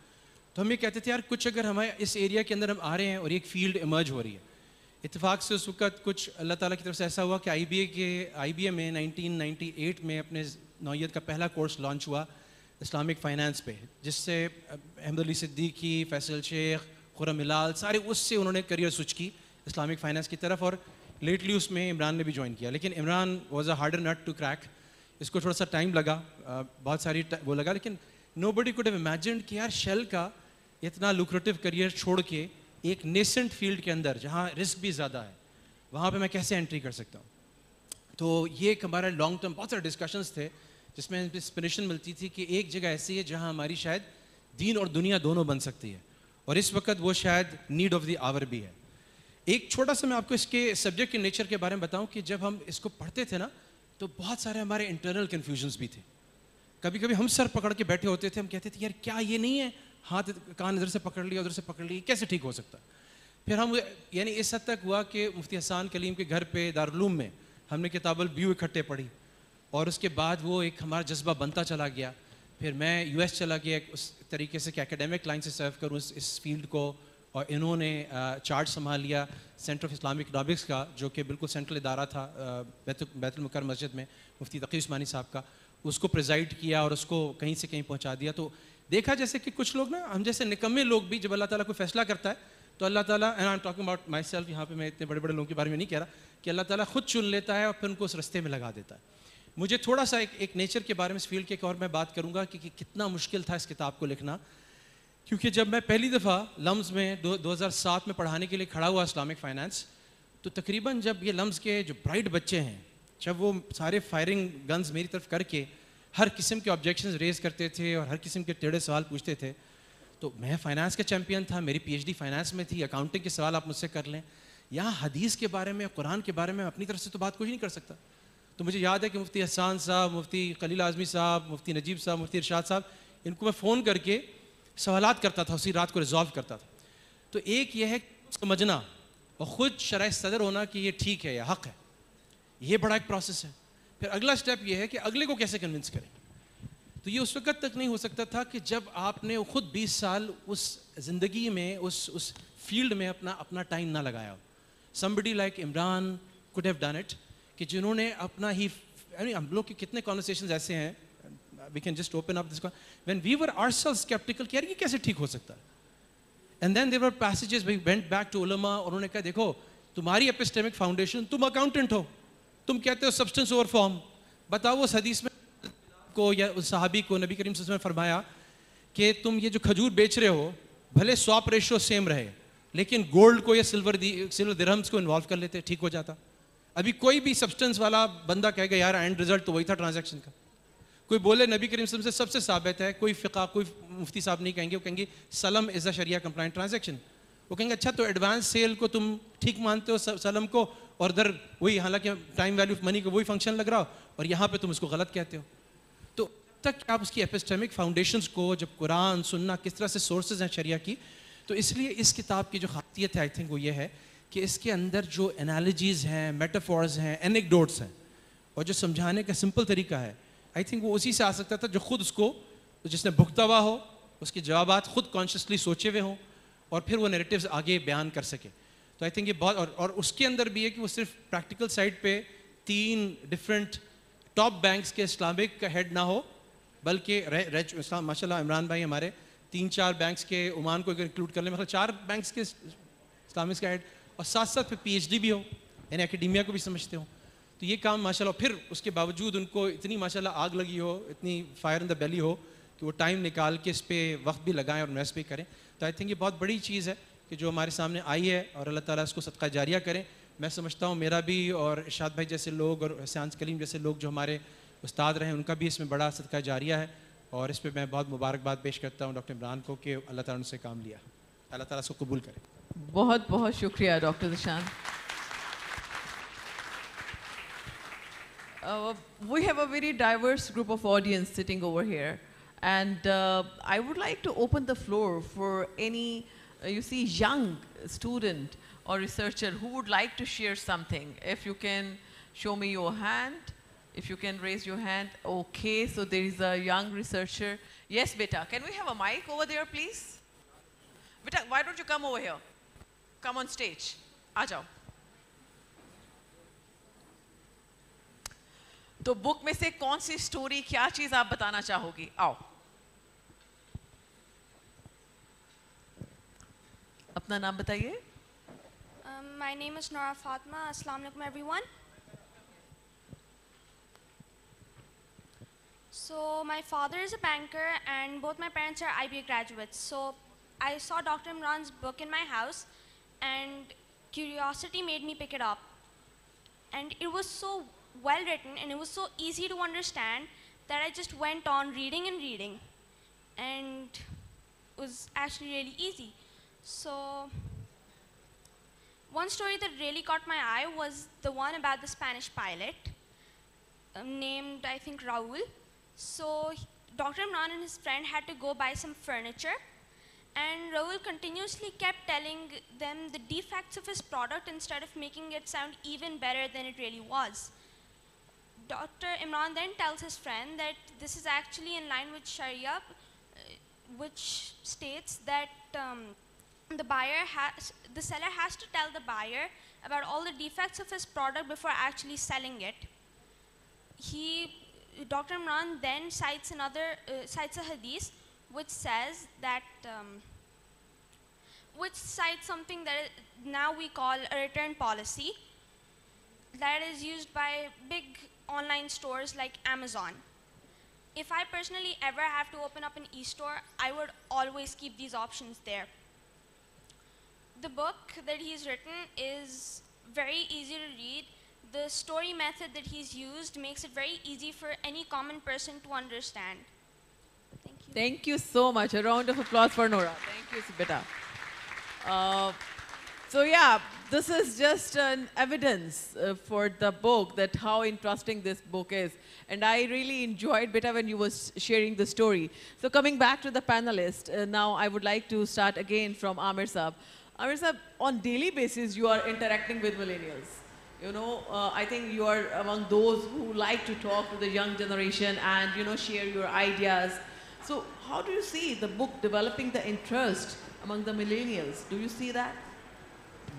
تو ہم یہ کہتے تھے یار کچھ اگر ہمیں اس ایریا کے اندر ہم آ رہے ہیں اور ایک فیلڈ ایمرج ہو رہی ہے. اتفاق سے اس وقت کچھ اللہ تعالیٰ کی طرف سے ایسا ہوا کہ آئی بی اے میں 1998 میں اپنے نوعیت کا پہلا کورس لانچ ہوا اسلامک فائنانس پہ, جس سے احمد علی صدیقی, فیصل شیخ, خرم ہلال سارے اس سے انہوں نے کریئر سوئچ کی اسلامک فائنانس کی طرف. اور لیٹلی اس میں عمران نے بھی جوائن کیا, لیکن Imran was a harder nut to crack. اس کو تھوڑا سا ٹائم لگا, بہت ساری وہ لگا, لیکن نو بڈی کوڈ ہیو امیجنڈ کہ یار شیل کا اتنا لوکریٹو کریئر چھوڑ کے ایک نیسنٹ فیلڈ کے اندر جہاں رسک بھی زیادہ ہے وہاں پہ میں کیسے انٹری کر سکتا ہوں. تو یہ ایک ہمارا لانگ ٹرم بہت سارے ڈسکشنز تھے جس میں انسپریشن ملتی تھی کہ ایک جگہ ایسی ہے جہاں ہماری شاید دین اور دنیا دونوں بن سکتی ہے, اور اس وقت وہ شاید نیڈ آف دی آور بھی ہے. ایک چھوٹا سا میں آپ کو اس کے سبجیکٹ کے نیچر کے بارے میں بتاؤں کہ جب ہم اس کو پڑھتے تھے نا تو بہت سارے ہمارے انٹرنل کنفیوژنس بھی تھے. کبھی کبھی ہم سر پکڑ کے بیٹھے ہوتے تھے, ہم کہتے تھے یار کیا یہ نہیں ہے, ہاتھ کان ادھر سے پکڑ لیا ادھر سے پکڑ لی, کیسے ٹھیک ہو سکتا. پھر ہم یعنی اس حد تک ہوا کہ مفتی حسان کلیم کے گھر پہ دارالعلوم میں ہم نے کتاب البیو اکٹھے پڑھی, اور اس کے بعد وہ ایک ہمارا جذبہ بنتا چلا گیا. پھر میں US چلا گیا اس طریقے سے کہ اکیڈیمک لائن سے سرو کروں اس فیلڈ کو, اور انہوں نے چارج سنبھال لیا سینٹر آف اسلامک اکنامکس کا, جو کہ بالکل سینٹرل ادارہ تھا بیت المکرم مسجد میں مفتی تقی عثمانی صاحب کا. اس کو پریزائڈ کیا اور اس کو کہیں سے کہیں پہنچا دیا. تو دیکھا جیسے کہ کچھ لوگ نا, ہم جیسے نکمے لوگ بھی, جب اللہ تعالیٰ کوئی فیصلہ کرتا ہے تو اللہ تعالیٰ, and I am talking about my self, یہاں پہ میں اتنے بڑے بڑے لوگوں کے بارے میں نہیں کہہ رہا, کہ اللہ تعالیٰ خود چن لیتا ہے اور پھر ان کو اس رستے میں لگا دیتا ہے. مجھے تھوڑا سا ایک نیچر کے بارے میں اس فیلڈ کے ایک اور میں بات کروں گا کہ کتنا مشکل تھا اس کتاب کو لکھنا. کیونکہ جب میں پہلی دفعہ لمز میں 2007 میں پڑھانے کے لیے کھڑا ہوا اسلامک فائنانس, تو تقریباً جب یہ لمز کے جو برائٹ بچے ہیں, جب وہ سارے فائرنگ گنز میری طرف کر کے ہر قسم کے آبجیکشنز ریز کرتے تھے اور ہر قسم کے ٹیڑھے سوال پوچھتے تھے, تو میں فائنانس کا چیمپئن تھا, میری پی ایچ ڈی فائنانس میں تھی, اکاؤنٹنگ کے سوال آپ مجھ سے کر لیں, یہاں حدیث کے بارے میں, قرآن کے بارے میں اپنی طرف سے تو بات کچھ نہیں کر سکتا. تو مجھے یاد ہے کہ مفتی احسان صاحب, مفتی خلیل اعظمی صاحب, مفتی نجیب صاحب, مفتی ارشاد صاحب, ان کو میں فون کر کے سوالات کرتا تھا, اسی رات کو ریزالو کرتا تھا. تو ایک یہ ہے سمجھنا اور خود شرح صدر ہونا کہ یہ ٹھیک ہے, یہ حق ہے, یہ بڑا ایک پروسیس ہے. پھر اگلا سٹیپ یہ ہے کہ اگلے کو کیسے کنونس کریں. تو یہ اس وقت تک نہیں ہو سکتا تھا کہ جب آپ نے خود 20 سال اس زندگی میں اس فیلڈ میں اپنا ٹائم نہ لگایا ہو. somebody like Imran could have done it, کہ جنہوں نے اپنا ہی, ہم لوگ کے کتنے conversations ایسے ہیں, we can just open up this when we were ourselves skeptical کہ یار یہ کیسے ٹھیک ہو سکتا ہے. and then there were passages we went back to ulama, اور انہوں نے کہا دیکھو تمہاری epistemic foundation, تم اکاؤنٹنٹ ہو, تم کہتے ہو سبسٹنس اوور فارم, بتاؤ اس حدیث میں کو یا اس صحابی کو نبی کریم صلی اللہ علیہ وسلم نے فرمایا کہ تم یہ جو کھجور بیچ رہے ہو بھلے سواپ ریشو سیم رہے, لیکن گولڈ کو یا سلور درہمز کو انوالو کر لیتے, ٹھیک ہو جاتا. ابھی کوئی بھی سبسٹنس والا بندہ کہے گا یار اینڈ رزلٹ تو وہی تھا ٹرانزیکشن کا. کوئی بولے نبی کریم صلی اللہ علیہ وسلم سے سب سے ثابت ہے, کوئی فقہ کوئی مفتی صاحب نہیں کہیں گے, وہ کہیں گے سلم از اے شریعہ کمپلائنٹ ٹرانزیکشن. وہ کہیں گے اچھا تو ایڈوانس سیل کو تم ٹھیک مانتے ہو سلم کو, اور ادھر وہی حالانکہ ٹائم ویلیو آف منی کو وہی فنکشن لگ رہا ہو, اور یہاں پہ تم اس کو غلط کہتے ہو. تو تک آپ اس کی ایپسٹیمک فاؤنڈیشنز کو, جب قرآن سننا کس طرح سے سورسز ہیں شریعہ کی, تو اس لیے اس کتاب کی جو خاصیت ہے آئی تھنک وہ یہ ہے کہ اس کے اندر جو انالوجیز ہیں, میٹافورز ہیں, اینیکڈوٹس ہیں, اور جو سمجھانے کا سمپل طریقہ ہے, آئی تھنک وہ اسی سے آ سکتا تھا جو خود اس کو, جس نے بھگتا ہوا ہو, اس کے جوابات خود کانشیسلی سوچے ہوئے ہوں, اور پھر وہ نیریٹیوز آگے بیان کر سکے. تو آئی تھنک یہ بہت, اور اس کے اندر بھی ہے کہ وہ صرف پریکٹیکل سائڈ پہ 3 ڈفرینٹ ٹاپ بینکس کے اسلامک کا ہیڈ نہ ہو, بلکہ ماشاء اللہ عمران بھائی ہمارے 3-4 بینکس کے, عمان کو اگر انکلوڈ کر لیں, مطلب 4 بینکس کے اسلامکس کا ہیڈ, اور ساتھ ساتھ پھر پی ایچ ڈی بھی ہو, یعنی اکیڈیمیا کو بھی سمجھتے ہوں. تو یہ کام ماشاء اللہ, پھر اس کے باوجود ان کو اتنی ماشاء اللہ آگ لگی ہو, اتنی فائر ان دا بیلی ہو کہ وہ ٹائم نکال کے اس پہ وقت بھی لگائیں اور انویسٹ بھی کریں. تو آئی تھنک یہ بہت بڑی چیز ہے کہ جو ہمارے سامنے آئی ہے, اور اللہ تعالیٰ اس کو صدقہ جاریہ کریں. میں سمجھتا ہوں میرا بھی, اور ارشاد بھائی جیسے لوگ, اور احسان کلیم جیسے لوگ جو ہمارے استاد رہے ہیں, ان کا بھی اس میں بڑا صدقہ جاریہ ہے, اور اس پہ میں بہت مبارکباد پیش کرتا ہوں ڈاکٹر عمران کو کہ اللہ تعالیٰ نے سے کام لیا. اللہ تعالیٰ اس کو قبول کرے. بہت بہت شکریہ doctor Zeeshan. We have a very diverse group of audience sitting over here, and I would like to open the floor for any, young student or researcher who would like to share something. If you can show me your hand, if you can raise your hand. Okay, so there is a young researcher. Yes, beta, can we have a mic over there, please? Beta, why don't you come over here? Come on stage. Aa jao. تو بک میں سے کون سی story, کیا چیز آپ بتانا چاہو گی؟ آؤ. اپنا نام بتائیے. My name is Nora Fatma. Assalamu alaikum everyone. So my father is a banker and both my parents are IBA graduates. So I saw Dr. Imran's book in my house and curiosity made me pick it up. And it was so well written and it was so easy to understand that I just went on reading and reading, and it was actually really easy. So one story that really caught my eye was the one about the Spanish pilot named, I think, Raul. So Dr. Imran and his friend had to go buy some furniture, and Raul continuously kept telling them the defects of his product instead of making it sound even better than it really was. Dr. Imran then tells his friend that this is actually in line with Sharia, which states that the seller has to tell the buyer about all the defects of his product before actually selling it. Dr. Imran then cites a hadith which says that, which cites something that now we call a return policy that is used by big online stores like Amazon. If I personally ever have to open up an e-store, I would always keep these options there. The book that he's written is very easy to read. The story method that he's used makes it very easy for any common person to understand. Thank you. Thank you so much. A round of applause for Nora. Thank you, Subita. So yeah, this is just an evidence for the book that how interesting this book is. And I really enjoyed, Beta, when you were sharing the story. So coming back to the panelists, now I would like to start again from Amir Saab. Amir Saab, on daily basis, you are interacting with millennials. You know, I think you are among those who like to talk to the young generation and, you know, share your ideas. So how do you see the book developing the interest among the millennials? Do you see that?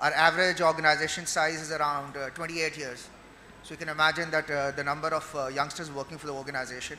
Our average organization size is around 28 years. So you can imagine that the number of youngsters working for the organization.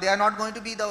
They are not going to be the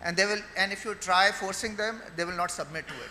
and if you try forcing them, they will not submit to it.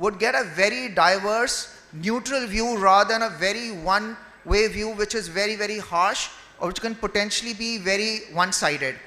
would get a very diverse, neutral view rather than a very one-way view which is very, very harsh or which can potentially be very one-sided.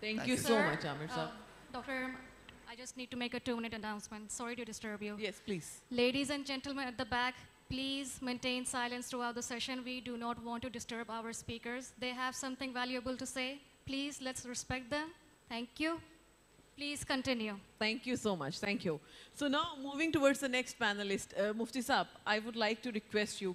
Thank you so much, Amir Saab. Dr. I just need to make a 2-minute announcement. Sorry to disturb you. Yes, please. Ladies and gentlemen at the back, please maintain silence throughout the session. We do not want to disturb our speakers. They have something valuable to say. Please, let's respect them. Thank you. Please continue. Thank you so much. Thank you. So now moving towards the next panelist, Mufti Saab, I would like to request you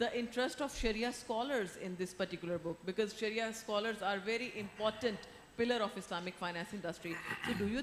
the interest of Sharia scholars in this particular book, because Sharia scholars are very important pillar of Islamic finance industry. So do you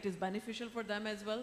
it is beneficial for them as well?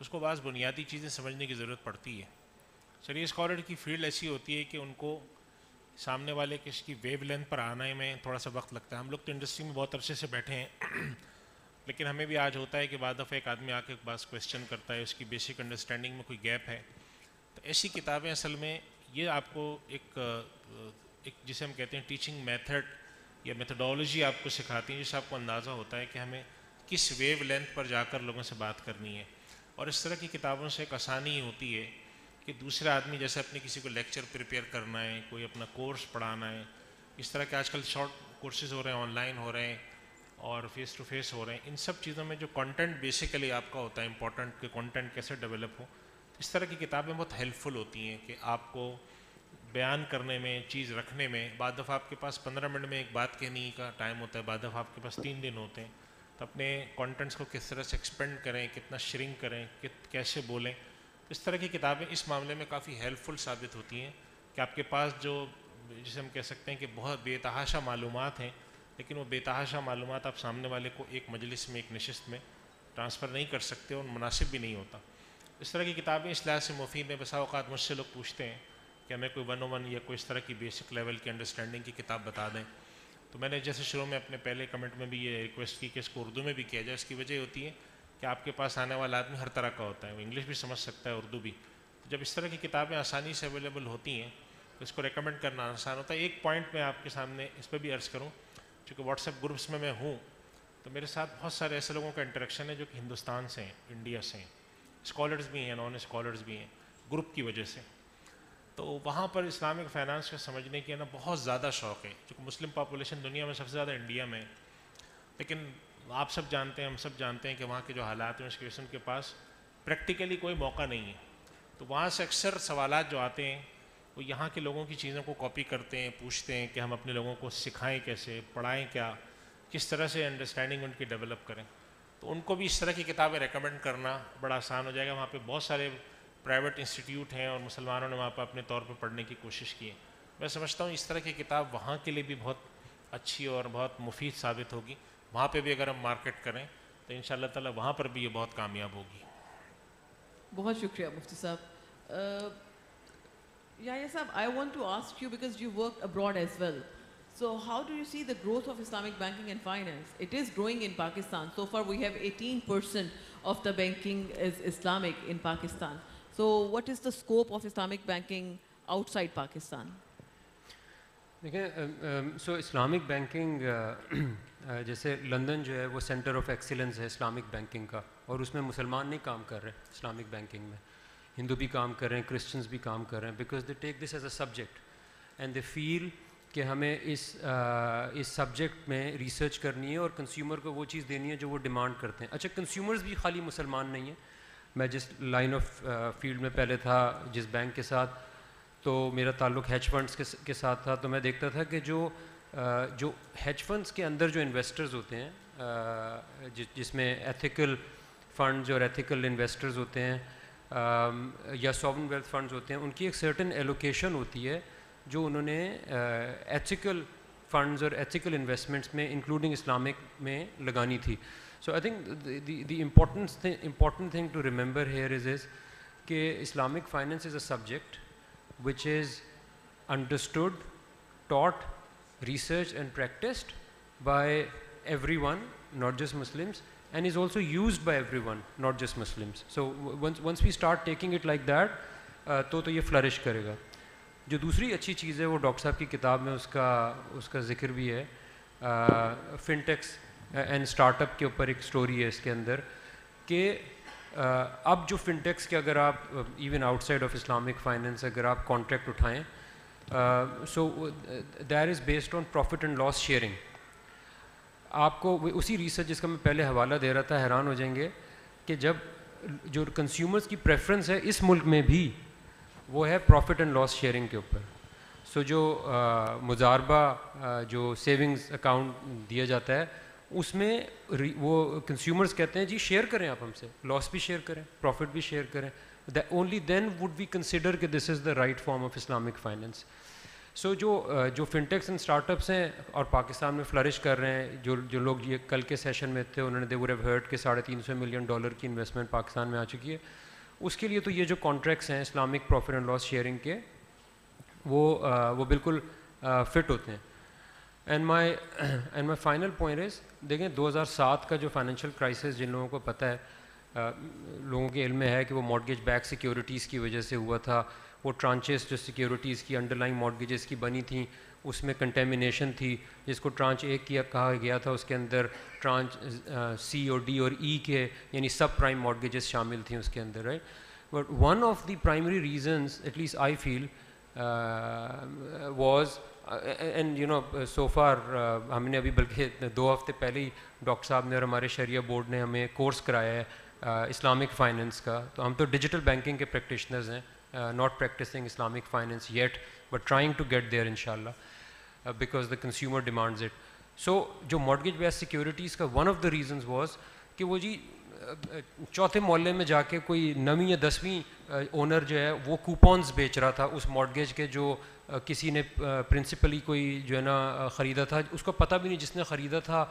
اس کو بعض بنیادی چیزیں سمجھنے کی ضرورت پڑتی ہے. چلیے اسکالر کی فیلڈ ایسی ہوتی ہے کہ ان کو سامنے والے کس کی ویو لینتھ پر آنے میں تھوڑا سا وقت لگتا ہے. ہم لوگ تو انڈسٹری میں بہت عرصے سے بیٹھے ہیں لیکن ہمیں بھی آج ہوتا ہے کہ بعد دفعہ ایک آدمی آ کے بعض کویشچن کرتا ہے, اس کی بیسک انڈرسٹینڈنگ میں کوئی گیپ ہے. تو ایسی کتابیں اصل میں یہ آپ کو ایک جسے ہم کہتے ہیں ٹیچنگ میتھڈ یا میتھڈالوجی آپ کو سکھاتی ہیں, جس سے آپ کو اندازہ ہوتا ہے کہ ہمیں کس ویو لینتھ پر جا کر لوگوں سے بات کرنی ہے. اور اس طرح کی کتابوں سے ایک آسانی ہوتی ہے کہ دوسرا آدمی جیسے اپنے کسی کو لیکچر پریپیئر کرنا ہے, کوئی اپنا کورس پڑھانا ہے, اس طرح کے آج کل شارٹ کورسز ہو رہے ہیں, آن لائن ہو رہے ہیں اور فیس ٹو فیس ہو رہے ہیں, ان سب چیزوں میں جو کنٹینٹ بیسیکلی آپ کا ہوتا ہے امپورٹنٹ کہ کنٹینٹ کیسے ڈیولپ ہو, اس طرح کی کتابیں بہت ہیلپ فل ہوتی ہیں کہ آپ کو بیان کرنے میں, چیز رکھنے میں. بعض دفعہ آپ کے پاس 15 منٹ میں ایک بات کہنے کا ٹائم ہوتا ہے, بعض دفعہ آپ کے پاس 3 دن ہوتے ہیں. تو اپنے کانٹینٹس کو کس طرح سے ایکسپینڈ کریں, کتنا شرنک کریں, کیسے بولیں. اس طرح کی کتابیں اس معاملے میں کافی ہیلپ فل ثابت ہوتی ہیں کہ آپ کے پاس جو جسے ہم کہہ سکتے ہیں کہ بہت بے تحاشا معلومات ہیں, لیکن وہ بے تحاشا معلومات آپ سامنے والے کو ایک مجلس میں, ایک نشست میں ٹرانسفر نہیں کر سکتے اور مناسب بھی نہیں ہوتا. اس طرح کی کتابیں اس لحاظ سے مفید ہیں. بسا اوقات مجھ سے لوگ پوچھتے ہیں کہ ہمیں کوئی 101 یا کوئی اس طرح کی بیسک لیول کی انڈرسٹینڈنگ کی کتاب بتا دیں. تو میں نے جیسے شروع میں اپنے پہلے کمنٹ میں بھی یہ ریکویسٹ کی کہ اس کو اردو میں بھی کیا جائے. اس کی وجہ ہوتی ہے کہ آپ کے پاس آنے والا آدمی ہر طرح کا ہوتا ہے, وہ انگلش بھی سمجھ سکتا ہے, اردو بھی. تو جب اس طرح کی کتابیں آسانی سے اویلیبل ہوتی ہیں تو اس کو ریکمنڈ کرنا آسان ہوتا ہے. ایک پوائنٹ میں آپ کے سامنے اس پہ بھی عرض کروں, چونکہ واٹس ایپ گروپس میں ہوں تو میرے ساتھ بہت سارے ایسے لوگوں کا انٹریکشن ہے جو کہ ہندوستان سے ہیں, انڈیا سے ہیں, اسکالرز بھی ہیں, نان اسکالرز بھی ہیں, گروپ کی وجہ سے. تو وہاں پر اسلامک فائنانس کا سمجھنے کی نا بہت زیادہ شوق ہے, چونکہ مسلم پاپولیشن دنیا میں سب سے زیادہ انڈیا میں ہے. لیکن آپ سب جانتے ہیں, ہم سب جانتے ہیں کہ وہاں کے جو حالات ہیں اس کی وجہ سے ان کے پاس پریکٹیکلی کوئی موقع نہیں ہے. تو وہاں سے اکثر سوالات جو آتے ہیں وہ یہاں کے لوگوں کی چیزوں کو کاپی کرتے ہیں, پوچھتے ہیں کہ ہم اپنے لوگوں کو سکھائیں کیسے, پڑھائیں کیا, کس طرح سے انڈرسٹینڈنگ ان کی ڈیولپ کریں. تو ان کو بھی اس طرح کی کتابیں ریکمنڈ کرنا بڑا آسان ہو جائے گا. وہاں پہ بہت سارے پرائیویٹ انسٹیٹیوٹ ہیں اور مسلمانوں نے وہاں پہ اپنے طور پر پڑھنے کی کوشش کی ہے. میں سمجھتا ہوں اس طرح کی کتاب وہاں کے لیے بھی بہت اچھی اور بہت مفید ثابت ہوگی. وہاں پہ بھی اگر ہم مارکیٹ کریں تو ان شاء اللہ تعالیٰ وہاں پر بھی یہ بہت کامیاب ہوگی. بہت شکریہ مفتی صاحب. Yahya صاحب, I want to ask you because you worked abroad as well. So how do you see the growth of Islamic banking and finance? It is growing in Pakistan. So far we have 18% of the banking is Islamic in Pakistan. So what is the scope of Islamic banking outside Pakistan? دیکھیں سو Islamic banking جیسے London جو ہے وہ centre of excellence ہے Islamic banking کا, اور اس میں مسلمان نہیں کام کر رہے اسلامک بینکنگ میں, ہندو بھی کام کر رہے ہیں, کرسچنز بھی کام کر رہے ہیں, because they take this as a subject and they feel کہ ہمیں اس سبجیکٹ میں ریسرچ کرنی ہے اور کنزیومر کو وہ چیز دینی ہے جو وہ ڈیمانڈ کرتے ہیں. اچھا, کنزیومرز بھی خالی مسلمان نہیں ہیں. میں جس لائن آف فیلڈ میں پہلے تھا, جس بینک کے ساتھ, تو میرا تعلق ہیج فنڈس کے ساتھ تھا. تو میں دیکھتا تھا کہ جو ہیج فنڈس کے اندر جو انویسٹرز ہوتے ہیں, جس میں ایتھیکل فنڈز اور ایتھیکل انویسٹرز ہوتے ہیں یا سوورن ویلتھ فنڈز ہوتے ہیں, ان کی ایک سرٹن ایلوکیشن ہوتی ہے جو انہوں نے ایتھیکل فنڈز اور ایتھیکل انویسٹمنٹس میں انکلوڈنگ اسلامک میں لگانی تھی. So I think the important thing to remember here is کہ Islamic finance is a subject which is understood, taught, researched and practiced by everyone, not just Muslims, and is also used by everyone, not just Muslims. So once we start taking it like that, تو یہ flourish کرے گا. جو دوسری اچھی چیز ہے وہ doctor صاحب کی کتاب میں اس کا ذکر بھی ہے, فنٹیکس اینڈ اسٹارٹ اپ کے اوپر ایک اسٹوری ہے اس کے اندر کہ اب جو فنٹیکس کے اگر آپ even outside of Islamic finance اگر آپ کانٹریکٹ اٹھائیں, so that is based on profit and loss sharing. آپ کو اسی ریسرچ جس کا میں پہلے حوالہ دے رہا تھا, حیران ہو جائیں گے کہ جب جو کنزیومرز کی پریفرنس ہے اس ملک میں بھی وہ ہے پروفٹ اینڈ لاس شیئرنگ کے اوپر. سو جو مضاربہ جو سیونگز اکاؤنٹ دیا جاتا ہے اس میں وہ کنزیومرز کہتے ہیں جی شیئر کریں, آپ ہم سے لاس بھی شیئر کریں, پروفٹ بھی شیئر کریں. Only then would we consider کہ this is the right form of Islamic finance. So جو فنٹیکس اینڈ اسٹارٹ اپس ہیں اور پاکستان میں فلرش کر رہے ہیں, جو لوگ یہ کل کے سیشن میں تھے انہوں نے دے وڈ ہیو ہرڈ کہ $350 ملین کی انویسٹمنٹ پاکستان میں آ چکی ہے, اس کے لیے تو یہ جو کانٹریکٹس ہیں Islamic profit and loss sharing کے وہ بالکل فٹ ہوتے ہیں. And my final point is, دیکھیں 2007 کا جو فائنینشیل کرائسس جن لوگوں کو پتہ ہے, لوگوں کے علم میں ہے کہ وہ مارگیج بیک سیکیورٹیز کی وجہ سے ہوا تھا. وہ ٹرانچز جو سیکیورٹیز کی انڈر لائن مارگیجز کی بنی تھیں اس میں کنٹیمنیشن تھی, جس کو ٹرانچ 1 کہا گیا تھا, اس کے اندر ٹرانچ سی اور ڈی اور ای کے یعنی سب پرائم مارگیجز شامل تھیں اس کے اندر, right. But one of the primary reasons at least I feel was, and you know so for ہم نے ابھی بلکہ 2 ہفتے پہلے ہی ڈاکٹر صاحب نے اور ہمارے شریعہ بورڈ نے ہمیں کورس کرایا ہے اسلامک فائنینس کا. تو ہم تو ڈیجیٹل بینکنگ کے پریکٹیشنرز ہیں, not practicing Islamic finance yet, but trying to get there inshallah, because the consumer demands it. So جو mortgage based securities کا one of the reasons was کہ وہ جی چوتھے محلے میں جا کے کوئی 9ویں یا 10ویں اونر جو ہے وہ کوپونز بیچ رہا تھا اس مارگیج کے, جو کسی نے پرنسپلی کوئی جو ہے نا خریدا تھا, اس کو پتہ بھی نہیں جس نے خریدا تھا,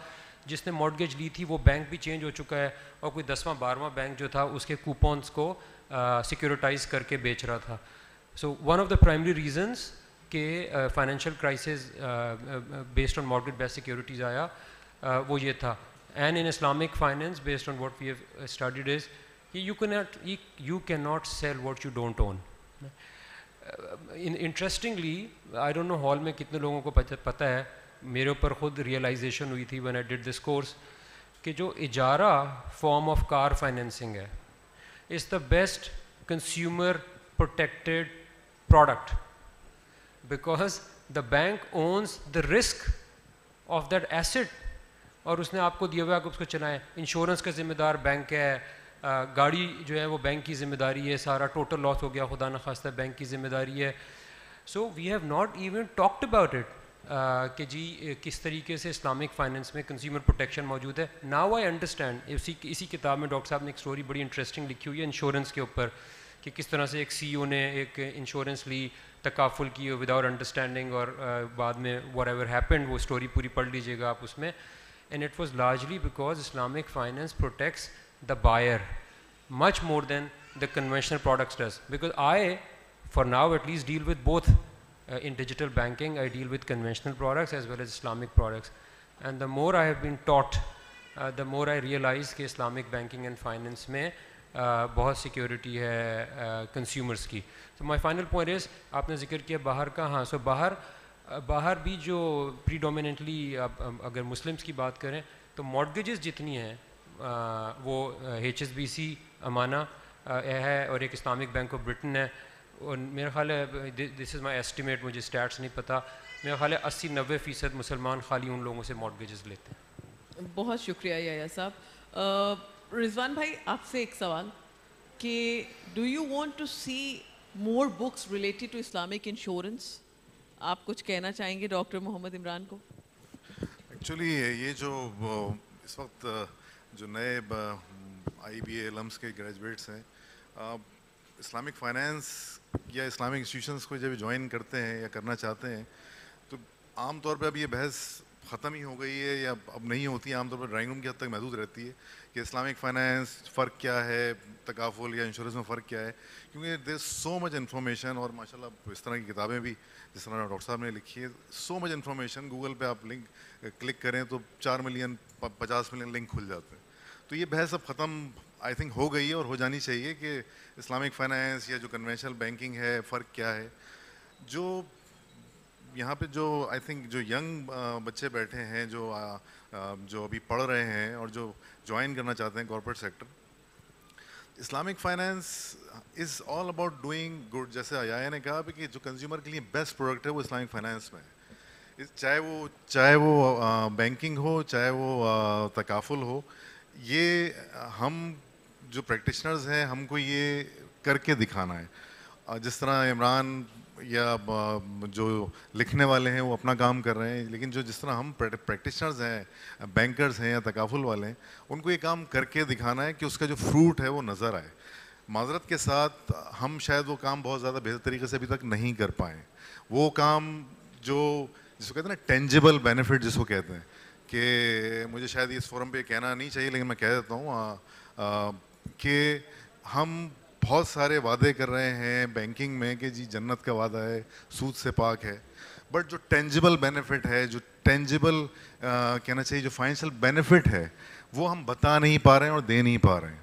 جس نے مارگیج لی تھی وہ بینک بھی چینج ہو چکا ہے, اور کوئی 10واں 12واں بینک جو تھا اس کے کوپونز کو سیکیورٹائز کر کے بیچ رہا تھا. So one of the primary reasons کہ financial crisis based on mortgage based securities آیا وہ یہ تھا. And in Islamic finance based on what we have studied is you can not sell what you don't own. Interestingly I don't know hall میں کتنے لوگوں کو پتہ ہے, میرے اوپر خود ریئلائزیشن ہوئی تھی when I did this course کہ جو اجارہ فارم آف کار فائنینسنگ ہے is the best consumer protected product because the bank owns the risk of that asset, اور اس نے آپ کو دیا ہوا ہے کہ اس کو چلائیں. انشورنس کا ذمہ دار بینک ہے, گاڑی جو ہے وہ بینک کی ذمہ داری ہے, سارا ٹوٹل لاس ہو گیا خدا نخواستہ بینک کی ذمہ داری ہے. So we have not even talked about it کہ جی کس طریقے سے اسلامک فائنینس میں کنزیومر پروٹیکشن موجود ہے. Now I understand. اسی کتاب میں ڈاکٹر صاحب نے ایک اسٹوری بڑی انٹرسٹنگ لکھی ہوئی ہے انشورنس کے اوپر کہ کس طرح سے ایک سی او نے ایک انشورنس لی تکافل کی وداؤٹ انڈرسٹینڈنگ, اور بعد میں واٹ ایور ہیپنڈ, وہ اسٹوری پوری پڑھ لیجیے گا آپ اس میں. And it was largely because Islamic finance protects the buyer much more than the conventional products does, because I for now at least deal with both. In digital banking I deal with conventional products as well as Islamic products, and the more I have been taught the more I realize کہ Islamic banking and finance میں بہت security ہے consumers کی. So my final point is آپ نے ذکر کیا باہر کا, ہاں, سو باہر بھی جو predominantly اگر مسلمس کی بات کریں تو mortgages جتنی ہیں وہ HSBC امانہ ہے اور ایک اسلامک بینک آف برٹن ہے, اور میرا خیال ہے دس از مائی ایسٹیمیٹ, مجھے اسٹیٹس نہیں پتہ, میرا خیال ہے 80-90% مسلمان خالی ان لوگوں سے مارگیجز لیتے ہیں. بہت شکریہ یحییٰ صاحب. رضوان بھائی آپ سے ایک سوال کہ do you want to see more books related to Islamic insurance? آپ کچھ کہنا چاہیں گے ڈاکٹر محمد عمران کو؟ ایکچولی یہ جو اس وقت جو نئے آئی بی اے علمس کے گریجویٹس ہیں اسلامک فائنینس یا اسلامک انسٹیٹیوشنس کو جب جوائن کرتے ہیں یا کرنا چاہتے ہیں تو عام طور پہ اب یہ بحث ختم ہی ہو گئی ہے یا اب نہیں ہوتی ہے, عام طور پر ڈرائنگ روم کی حد تک محدود رہتی ہے کہ اسلامک فائنینس فرق کیا ہے, تکافل یا انشورنس میں فرق کیا ہے, کیونکہ دیر از سو مچ انفارمیشن, اور ماشاء اللہ اس طرح کی کتابیں بھی جس طرح ڈاکٹر صاحب نے لکھی ہے, سو مچ انفارمیشن. گوگل پہ آپ لنک کلک کریں تو 4 ملین 50 ملین لنک کھل جاتے ہیں. تو یہ بحث اب ختم آئی تھنک ہو گئی ہے اور ہو جانی چاہیے کہ اسلامک فائنینس یا جو کنونشنل بینکنگ ہے فرق کیا ہے. جو یہاں پہ جو آئی تھنک جو ینگ بچے بیٹھے ہیں جو ابھی پڑھ رہے ہیں اور جو جوائن کرنا چاہتے ہیں corporate sector, Islamic finance is all about doing good. جیسے آیا نے کہا کہ جو کنزیومر کے لیے بیسٹ پروڈکٹ ہے وہ اسلامک فائنینس میں ہے, چاہے وہ بینکنگ ہو چاہے وہ تکافل ہو. یہ ہم جو پریکٹیشنرز ہیں ہم کو یہ کر کے دکھانا ہے. جس طرح عمران یا جو لکھنے والے ہیں وہ اپنا کام کر رہے ہیں, لیکن جس طرح ہم پریکٹیشنرز ہیں, بینکرز ہیں یا تکافل والے ہیں, ان کو یہ کام کر کے دکھانا ہے کہ اس کا جو فروٹ ہے وہ نظر آئے. معذرت کے ساتھ ہم شاید وہ کام بہت زیادہ بہتر طریقے سے ابھی تک نہیں کر پائیں. وہ کام جو جس کو کہتے ہیں نا ٹینجیبل بینیفٹ جس کو کہتے ہیں, کہ مجھے شاید اس فورم پہ کہنا نہیں چاہیے لیکن میں کہہ دیتا ہوں کہ ہم بہت سارے وعدے کر رہے ہیں بینکنگ میں کہ جی جنت کا وعدہ ہے, سود سے پاک ہے, بٹ جو ٹینجیبل بینیفٹ ہے, جو ٹینجیبل کہنا چاہیے جو فائنینشیل بینیفٹ ہے, وہ ہم بتا نہیں پا رہے ہیں اور دے نہیں پا رہے ہیں.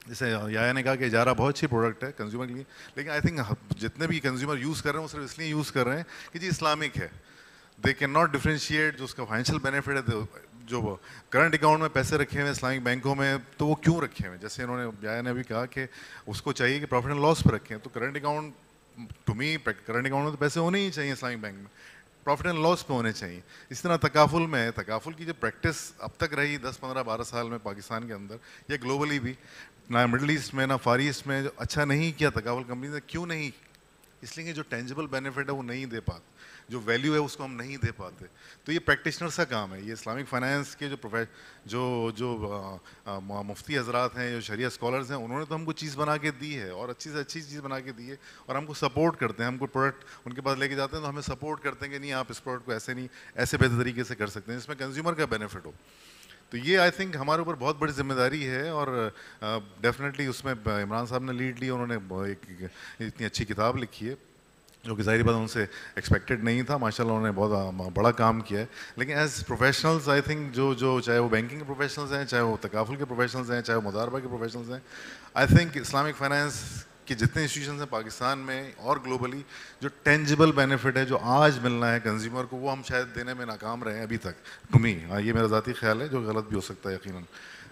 جیسے یا نے کہا کہ اجارہ بہت اچھی پروڈکٹ ہے کنزیومر کے لیے, لیکن آئی تھنک جتنے بھی کنزیومر یوز کر رہے ہیں وہ صرف اس لیے یوز کر رہے ہیں کہ جی اسلامک ہے. دے کین ناٹ ڈفرینشیٹ جو اس کا فائنینشیل بینیفٹ ہے. جو کرنٹ اکاؤنٹ میں پیسے رکھے ہوئے اسلامک بینکوں میں, تو وہ کیوں رکھے ہوئے ہیں؟ جیسے انہوں نے یا نے ابھی کہا کہ اس کو چاہیے کہ پروفٹ اینڈ لاس پہ رکھیں, تو current account to me current account میں تو پیسے ہونے ہی چاہیے اسلامک بینک میں, پروفٹ اینڈ لاس پہ ہونے چاہیے. اس طرح تکافل میں, تکافل کی جو پریکٹس اب تک رہی 10-15-12 سال میں پاکستان کے اندر یا گلوبلی بھی, نہ مڈل ایسٹ میں نہ فار ایسٹ میں, جو اچھا نہیں کیا تکافل کمپنی نے. کیوں نہیں؟ اس لیے کہ جو ٹینجیبل بینیفٹ ہے وہ نہیں دے پاتے, جو ویلیو ہے اس کو ہم نہیں دے پاتے. تو یہ پریکٹیشنرس کا کام ہے. یہ اسلامک فائنانس کے جو مفتی حضرات ہیں, جو شریعہ اسکالرز ہیں, انہوں نے تو ہم کو چیز بنا کے دی ہے اور اچھی سے اچھی چیز بنا کے دی ہے, اور ہم کو سپورٹ کرتے ہیں. ہم کو پروڈکٹ ان کے پاس لے کے جاتے ہیں تو ہمیں سپورٹ کرتے ہیں کہ نہیں آپ اس پروڈکٹ کو ایسے نہیں, ایسے بہتر طریقے سے کر سکتے ہیں جس میں کنزیومر کا بینیفٹ ہو. تو یہ آئی تھنک ہمارے اوپر بہت بڑی ذمہ داری ہے, اور ڈیفینیٹلی اس میں عمران صاحب نے لیڈ لی. انہوں نے ایک اتنی اچھی کتاب لکھی ہے جو کہ ظاہری بات ان سے ایکسپیکٹڈ نہیں تھا. ماشاء اللہ انہوں نے بہت بڑا کام کیا ہے. لیکن ایز پروفیشنلز آئی تھنک جو چاہے وہ بینکنگ کے پروفیشنلز ہیں, چاہے وہ تکافل کے پروفیشنلز ہیں, چاہے وہ مضاربہ کے پروفیشنلز ہیں, آئی تھنک اسلامک فائنانس کے جتنے انسٹیٹیوشنز ہیں پاکستان میں اور گلوبلی, جو ٹینجیبل بینیفٹ ہے جو آج ملنا ہے کنزیومر کو, وہ ہم شاید دینے میں ناکام رہے ہیں ابھی تک. ٹو می, یہ میرا ذاتی خیال ہے جو غلط بھی ہو سکتا ہے یقیناً.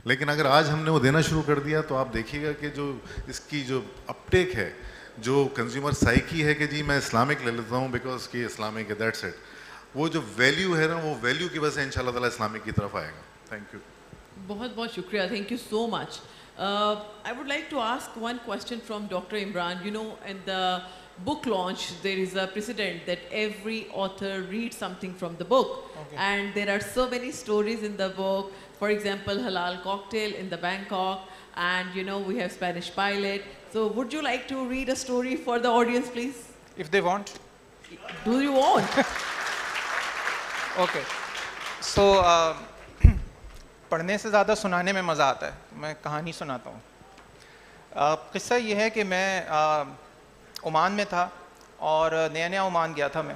لیکن اگر آج ہم نے وہ دینا شروع کر دیا تو آپ دیکھیے گا کہ جو اس کی جو اپٹیک ہے, جو کنزیومر سائیکی ہے کہ جی میں اسلامک لے لیتا ہوں بیکاز کہ اسلامک ہے, دیٹس اٹ, وہ جو ویلیو ہے نا, وہ ویلیو کی وجہ سے ان شاء اللہ تعالیٰ اسلامک کی طرف آئے گا. Thank you. بہت بہت شکریہ. Thank you so much. I would like to ask one question from Dr. Imran. You know, in the book launch, there is a precedent that every author reads something from the book. Okay. And there are so many stories in the book. For example, Halal Cocktail in the Bangkok. And, you know, we have Spanish Pilot. So would you like to read a story for the audience, please? If they want. Do you want? Okay. So, پڑھنے سے زیادہ سنانے میں مزہ آتا ہے. میں کہانی سناتا ہوں. قصہ یہ ہے کہ میں عمان میں تھا اور نیا عمان گیا تھا میں,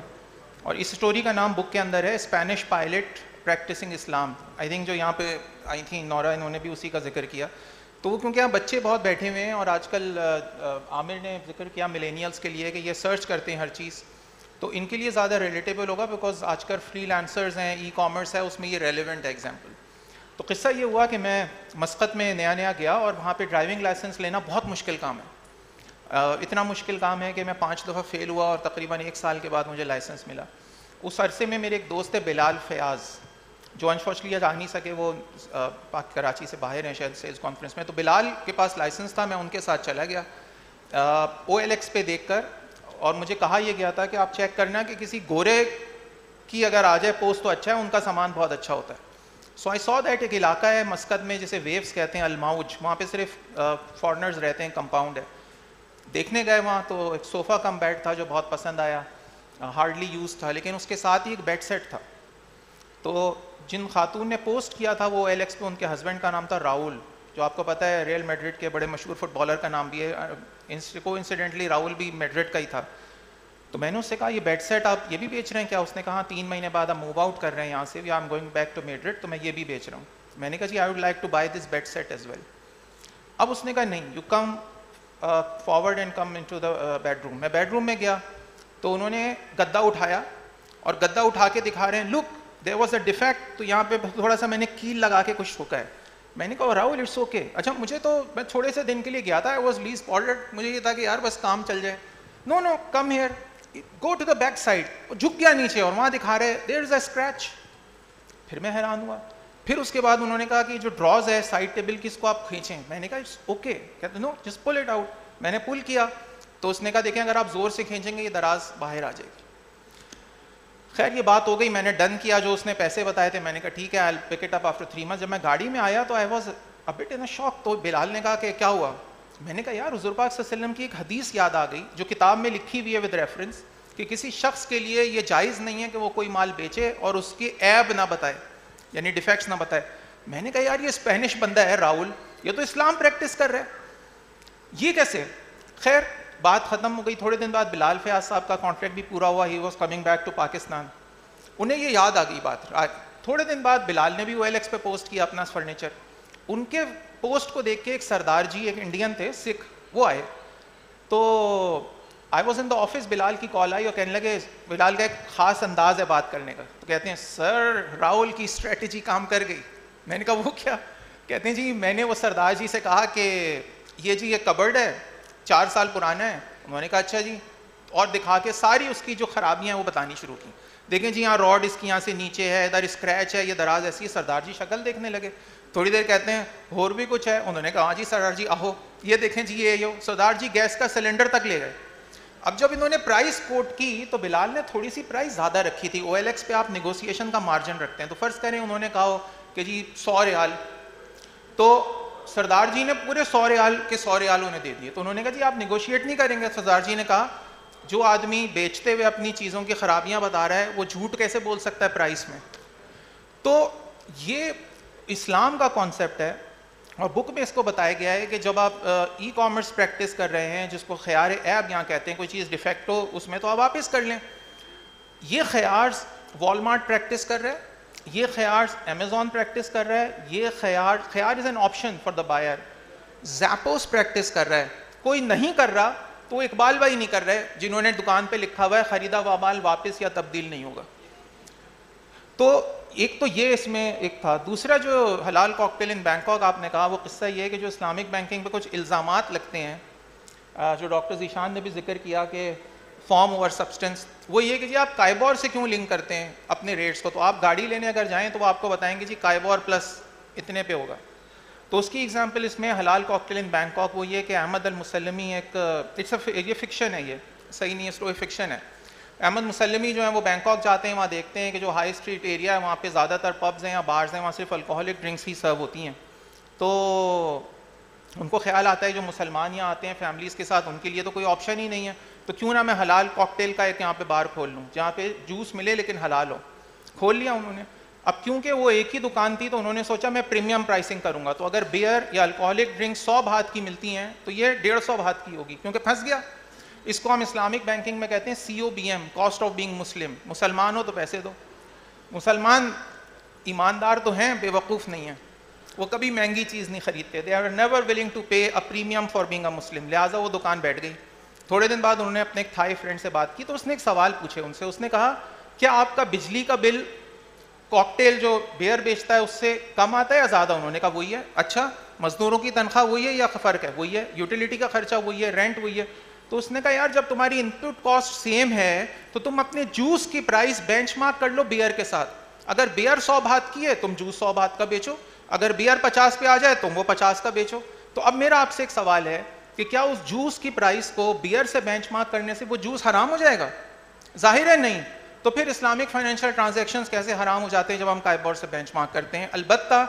اور اس اسٹوری کا نام بک کے اندر ہے Spanish pilot practising Islam. I think جو یہاں پہ آئی تھیں نورا, انہوں نے بھی اسی کا ذکر کیا. تو وہ کیونکہ یہاں بچے بہت بیٹھے ہوئے ہیں, اور آج کل عامر نے ذکر کیا ملینیلس کے لیے کہ یہ سرچ کرتے ہیں ہر چیز, تو ان کے لیے زیادہ ریلیٹیبل ہوگا بیکاز آج کل فری لانسرز ہیں, ای کامرس ہے, اس میں یہ ریلیونٹ ہے ایگزامپل. تو قصہ یہ ہوا کہ میں مسقط میں نیا گیا, اور وہاں پہ ڈرائیونگ لائسنس لینا بہت مشکل کام ہے. اتنا مشکل کام ہے کہ میں 5 دفعہ فیل ہوا, اور تقریباً 1 سال کے بعد مجھے لائسنس ملا. اس عرصے میں میرے ایک دوست ہے بلال فیاض, جو انفارچونیٹلی آج آ نہیں سکے, وہ کراچی سے باہر ہیں شاید سیلز کانفرنس میں. تو بلال کے پاس لائسنس تھا, میں ان کے ساتھ چلا گیا OLX پہ دیکھ کر, اور مجھے کہا یہ گیا تھا کہ آپ چیک کرنا کہ کسی گورے کی اگر آ جائے پوسٹ تو اچھا ہے, ان کا سامان بہت اچھا ہوتا ہے. سو آئی سو دیٹ ایک علاقہ ہے مسقط میں جسے ویوز کہتے ہیں, الموج, وہاں پہ صرف فارنرز رہتے ہیں, کمپاؤنڈ ہے. دیکھنے گئے وہاں, تو ایک صوفہ کم بیڈ تھا جو بہت پسند آیا, ہارڈلی یوز تھا, لیکن اس کے ساتھ ہی ایک بیڈ سیٹ تھا. تو جن خاتون نے پوسٹ کیا تھا وہ OLX پہ, ان کے ہسبینڈ کا نام تھا راؤل, جو آپ کو پتہ ہے ریئل میڈرڈ کے بڑے مشہور فٹ بالر کا نام بھی ہے. کو انسیڈنٹلی راؤل بھی میڈرڈ کا ہی تھا. تو میں نے اس سے کہا یہ بیڈ سیٹ آپ یہ بھی بیچ رہے ہیں کیا؟ اس نے کہا 3 مہینے بعد ہم موو آؤٹ کر رہے ہیں یہاں سے, we I am going back to Madrid, تو میں یہ بھی بیچ رہا ہوں. میں نے کہا جی I would like to buy this bed set as well. اب اس نے کہا نہیں, you come forward and come in to the bedroom. میں بیڈ روم میں گیا تو انہوں نے گدا اٹھایا, اور گدا اٹھا کے دکھا رہے ہیں لک دیر واز اے ڈیفیکٹ, تو یہاں پہ تھوڑا سا میں نے کیل لگا کے کچھ ٹھوکا ہے. میں نے کہا راہل اٹس اوکے. اچھا مجھے تو میں تھوڑے سے دن کے لیے گیا تھا, آئی واز لیز آرڈرڈ, مجھے یہ تھا کہ یار بس کام چل جائے. No no come here, go to the back side. جھک گیا نیچے اور وہاں دکھا رہے دیر از اے اسکریچ. پھر میں حیران ہوا. پھر اس کے بعد انہوں نے کہا کہ جو ڈراز ہے سائڈ ٹیبل کی اس کو آپ کھینچیں. میں نے کہا اٹس اوکے. کہتے no just pull it out. میں نے پل کیا تو اس نے کہا دیکھیں اگر آپ زور سے کھینچیں گے یہ دراز باہر آ جائے گی. خیر یہ بات ہو گئی, میں نے ڈن کیا جو اس نے پیسے بتائے تھے. میں نے کہا ٹھیک ہے I will pick it up after 3 months. جب میں گاڑی میں آیا تو I was a but in اے شاک. تو بلال نے کہا کہ کیا ہوا؟ میں نے کہا یار حضور پاک صلی اللہ علیہ وسلم کی ایک حدیث یاد آ گئی جو کتاب میں لکھی ہوئی ہے ود ریفرنس کہ کسی شخص کے لیے یہ جائز نہیں ہے کہ وہ کوئی مال بیچے اور اس کی عیب نہ بتائے, یعنی ڈیفیکٹس نہ بتائے. میں نے کہا یار یہ اسپینش بندہ ہے راؤل, یہ تو اسلام پریکٹس کر رہا ہے, یہ کیسے؟ خیر بات ختم ہو گئی. تھوڑے دن بعد بلال فیاض صاحب کا کانٹریکٹ بھی پورا ہوا, he was coming back to Pakistan. انہیں یہ یاد آ گئی بات. تھوڑے دن بعد بلال نے بھی OLX پہ پوسٹ کیا اپنا فرنیچر. ان کے پوسٹ کو دیکھ کے ایک سردار جی, ایک انڈین تھے سکھ, وہ آئے. تو I was in the office, بلال کی کال آئی اور کہنے لگے بلال کا ایک خاص انداز ہے بات کرنے کا. تو کہتے ہیں سر راؤل کی اسٹریٹجی کام کر گئی. میں نے کہا وہ کیا؟ کہتے ہیں جی میں نے وہ سردار جی سے کہا کہ یہ جی یہ کبرڈ ہے 4 سال پرانا ہے. انہوں نے کہا اچھا جی, اور دکھا کے ساری اس کی جو خرابیاں ہیں وہ بتانی شروع کی. دیکھیں جی یہاں راڈ اس کی یہاں سے نیچے ہے, ادھر اسکریچ ہے, یہ دراز ایسی ہے. سردار جی شکل دیکھنے لگے. تھوڑی دیر کہتے ہیں اور بھی کچھ ہے. انہوں نے کہا ہاں جی سردار جی آہو یہ دیکھیں جی یہ سردار جی گیس کا سلنڈر تک لے گئے. اب جب انہوں نے پرائز کوٹ کی تو بلال نے تھوڑی سی پرائز زیادہ رکھی تھی. OLX پہ آپ نیگوسیشن کا مارجن رکھتے ہیں, تو فرض کریں انہوں نے کہا کہ جی 100 ریال, تو سردار جی نے پورے 100 ریال کے 100 ریال انہیں دے دیے. تو انہوں نے کہا جی آپ نیگوشیٹ نہیں کریں گے؟ سردار جی نے کہا جو آدمی بیچتے ہوئے اپنی چیزوں کی خرابیاں بتا رہا ہے وہ جھوٹ کیسے بول سکتا ہے پرائس میں؟ تو یہ اسلام کا کانسیپٹ ہے, اور بک میں اس کو بتایا گیا ہے کہ جب آپ ای کامرس پریکٹس کر رہے ہیں, جس کو خیار عیب یہاں کہتے ہیں, کوئی چیز ڈیفیکٹ ہو اس میں تو آپ واپس کر لیں. یہ خیار والمارٹ پریکٹس کر رہے ہیں, یہ خیار امیزون پریکٹس کر رہا ہے, یہ خیار is an option for the buyer. Zappos practice کر رہا ہے. کوئی نہیں کر رہا تو اقبال بھائی نہیں کر رہے جنہوں نے دکان پہ لکھا ہوا ہے خریدا ہوا مال واپس یا تبدیل نہیں ہوگا. تو ایک تو یہ اس میں ایک تھا. دوسرا جو حلال کاکٹیل ان بینکاک آپ نے کہا, وہ قصہ یہ ہے کہ جو اسلامک بینکنگ پہ کچھ الزامات لگتے ہیں, جو ڈاکٹر ذیشان نے بھی ذکر کیا کہ فارم اوور سبسٹنس, وہ یہ کہ جی آپ کائبور سے کیوں لنک کرتے ہیں اپنے ریٹس کو؟ تو آپ گاڑی لینے اگر جائیں تو وہ آپ کو بتائیں گے جی کائبور پلس اتنے پہ ہوگا. تو اس کی ایگزامپل اس میں حلال کاکٹیل ان بینکاک وہ یہ کہ احمد المسلمی ایک یہ فکشن ہے, یہ صحیح نہیں ہے, اسٹوری فکشن ہے. احمد مسلمی جو ہیں وہ بینکاک جاتے ہیں, وہاں دیکھتے ہیں کہ جو ہائی اسٹریٹ ایریا ہے وہاں پہ زیادہ تر پبز ہیں یا بارز ہیں, وہاں صرف الکوہلک ڈرنکس ہی سرو ہوتی ہیں. تو ان کو خیال آتا ہے جو مسلمان یہاں آتے ہیں فیملیز کے ساتھ, ان کے لیے تو کوئی آپشن ہی نہیں ہے, تو کیوں نہ میں حلال کاکٹیل کا ایک یہاں پہ بار کھول لوں جہاں پہ جوس ملے لیکن حلال ہو. کھول لیا انہوں نے. اب کیونکہ وہ ایک ہی دکان تھی تو انہوں نے سوچا میں پریمیم پرائسنگ کروں گا, تو اگر بیئر یا الکوہلک ڈرنک 100 بات کی ملتی ہیں تو یہ 150 بات کی ہوگی, کیونکہ پھنس گیا. اس کو ہم اسلامک بینکنگ میں کہتے ہیں COBM, کاسٹ آف بینگ مسلم. مسلمان ہو تو پیسے دو. مسلمان ایماندار تو ہیں, بے وقوف نہیں ہیں, وہ کبھی مہنگی چیز نہیں خریدتے. They are never willing to pay a premium for being a Muslim. لہٰذا وہ دکان بیٹھ گئی. تھوڑے دن بعد انہوں نے اپنے ایک تھائی فرینڈ سے بات کی, تو اس نے ایک سوال پوچھے ان سے. اس نے کہا کیا آپ کا بجلی کا بل کاکٹیل جو بیئر بیچتا ہے اس سے کم آتا ہے یا زیادہ؟ انہوں نے کہا وہی ہے. اچھا مزدوروں کی تنخواہ وہی ہے یا فرق ہے؟ وہی ہے. یوٹیلیٹی کا خرچہ وہی ہے, رینٹ وہی ہے. تو اس نے کہا یار جب تمہاری ان پٹ کاسٹ سیم ہے تو تم اپنے جوس کی پرائس بینچ مارک کر لو بیئر کے ساتھ. اگر بیئر 100 بات کی ہے تم جوس 100 بات کا بیچو, اگر بیئر 50 پہ آ جائے تم وہ 50 کا بیچو. تو اب میرا آپ سے ایک سوال ہے کہ کیا اس جوس کی پرائس کو بیئر سے بینچ مارک کرنے سے وہ جوس حرام ہو جائے گا؟ ظاہر ہے نہیں. تو پھر اسلامک فائنینشیل ٹرانزیکشنز کیسے حرام ہو جاتے ہیں جب ہم کائبور سے بینچ مارک کرتے ہیں؟ البتہ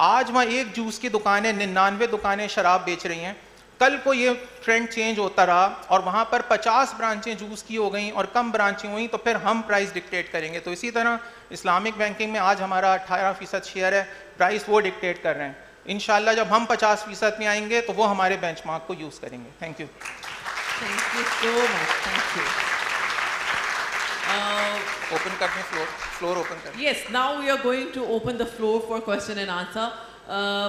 آج وہاں ایک جوس کی دکانیں 99 دکانیں شراب بیچ رہی ہیں. کل کو یہ ٹرینڈ چینج ہوتا رہا اور وہاں پر 50 برانچیں جوس کی ہو گئیں اور کم برانچیں ہوئیں, تو پھر ہم پرائز ڈکٹیٹ کریں گے. تو اسی طرح اسلامک بینکنگ میں آج ہمارا 18% شیئر ہے, پرائز وہ ڈکٹیٹ کر رہے ہیں. انشاءاللہ جب ہم 50% میں آئیں گے تو وہ ہمارے بینچ مارک کو یوز کریں گے. Thank you. Thank you so much. Thank you. Open کرنے فلور اوپن کرنے. Yes, now we are going to open the floor for question and answer.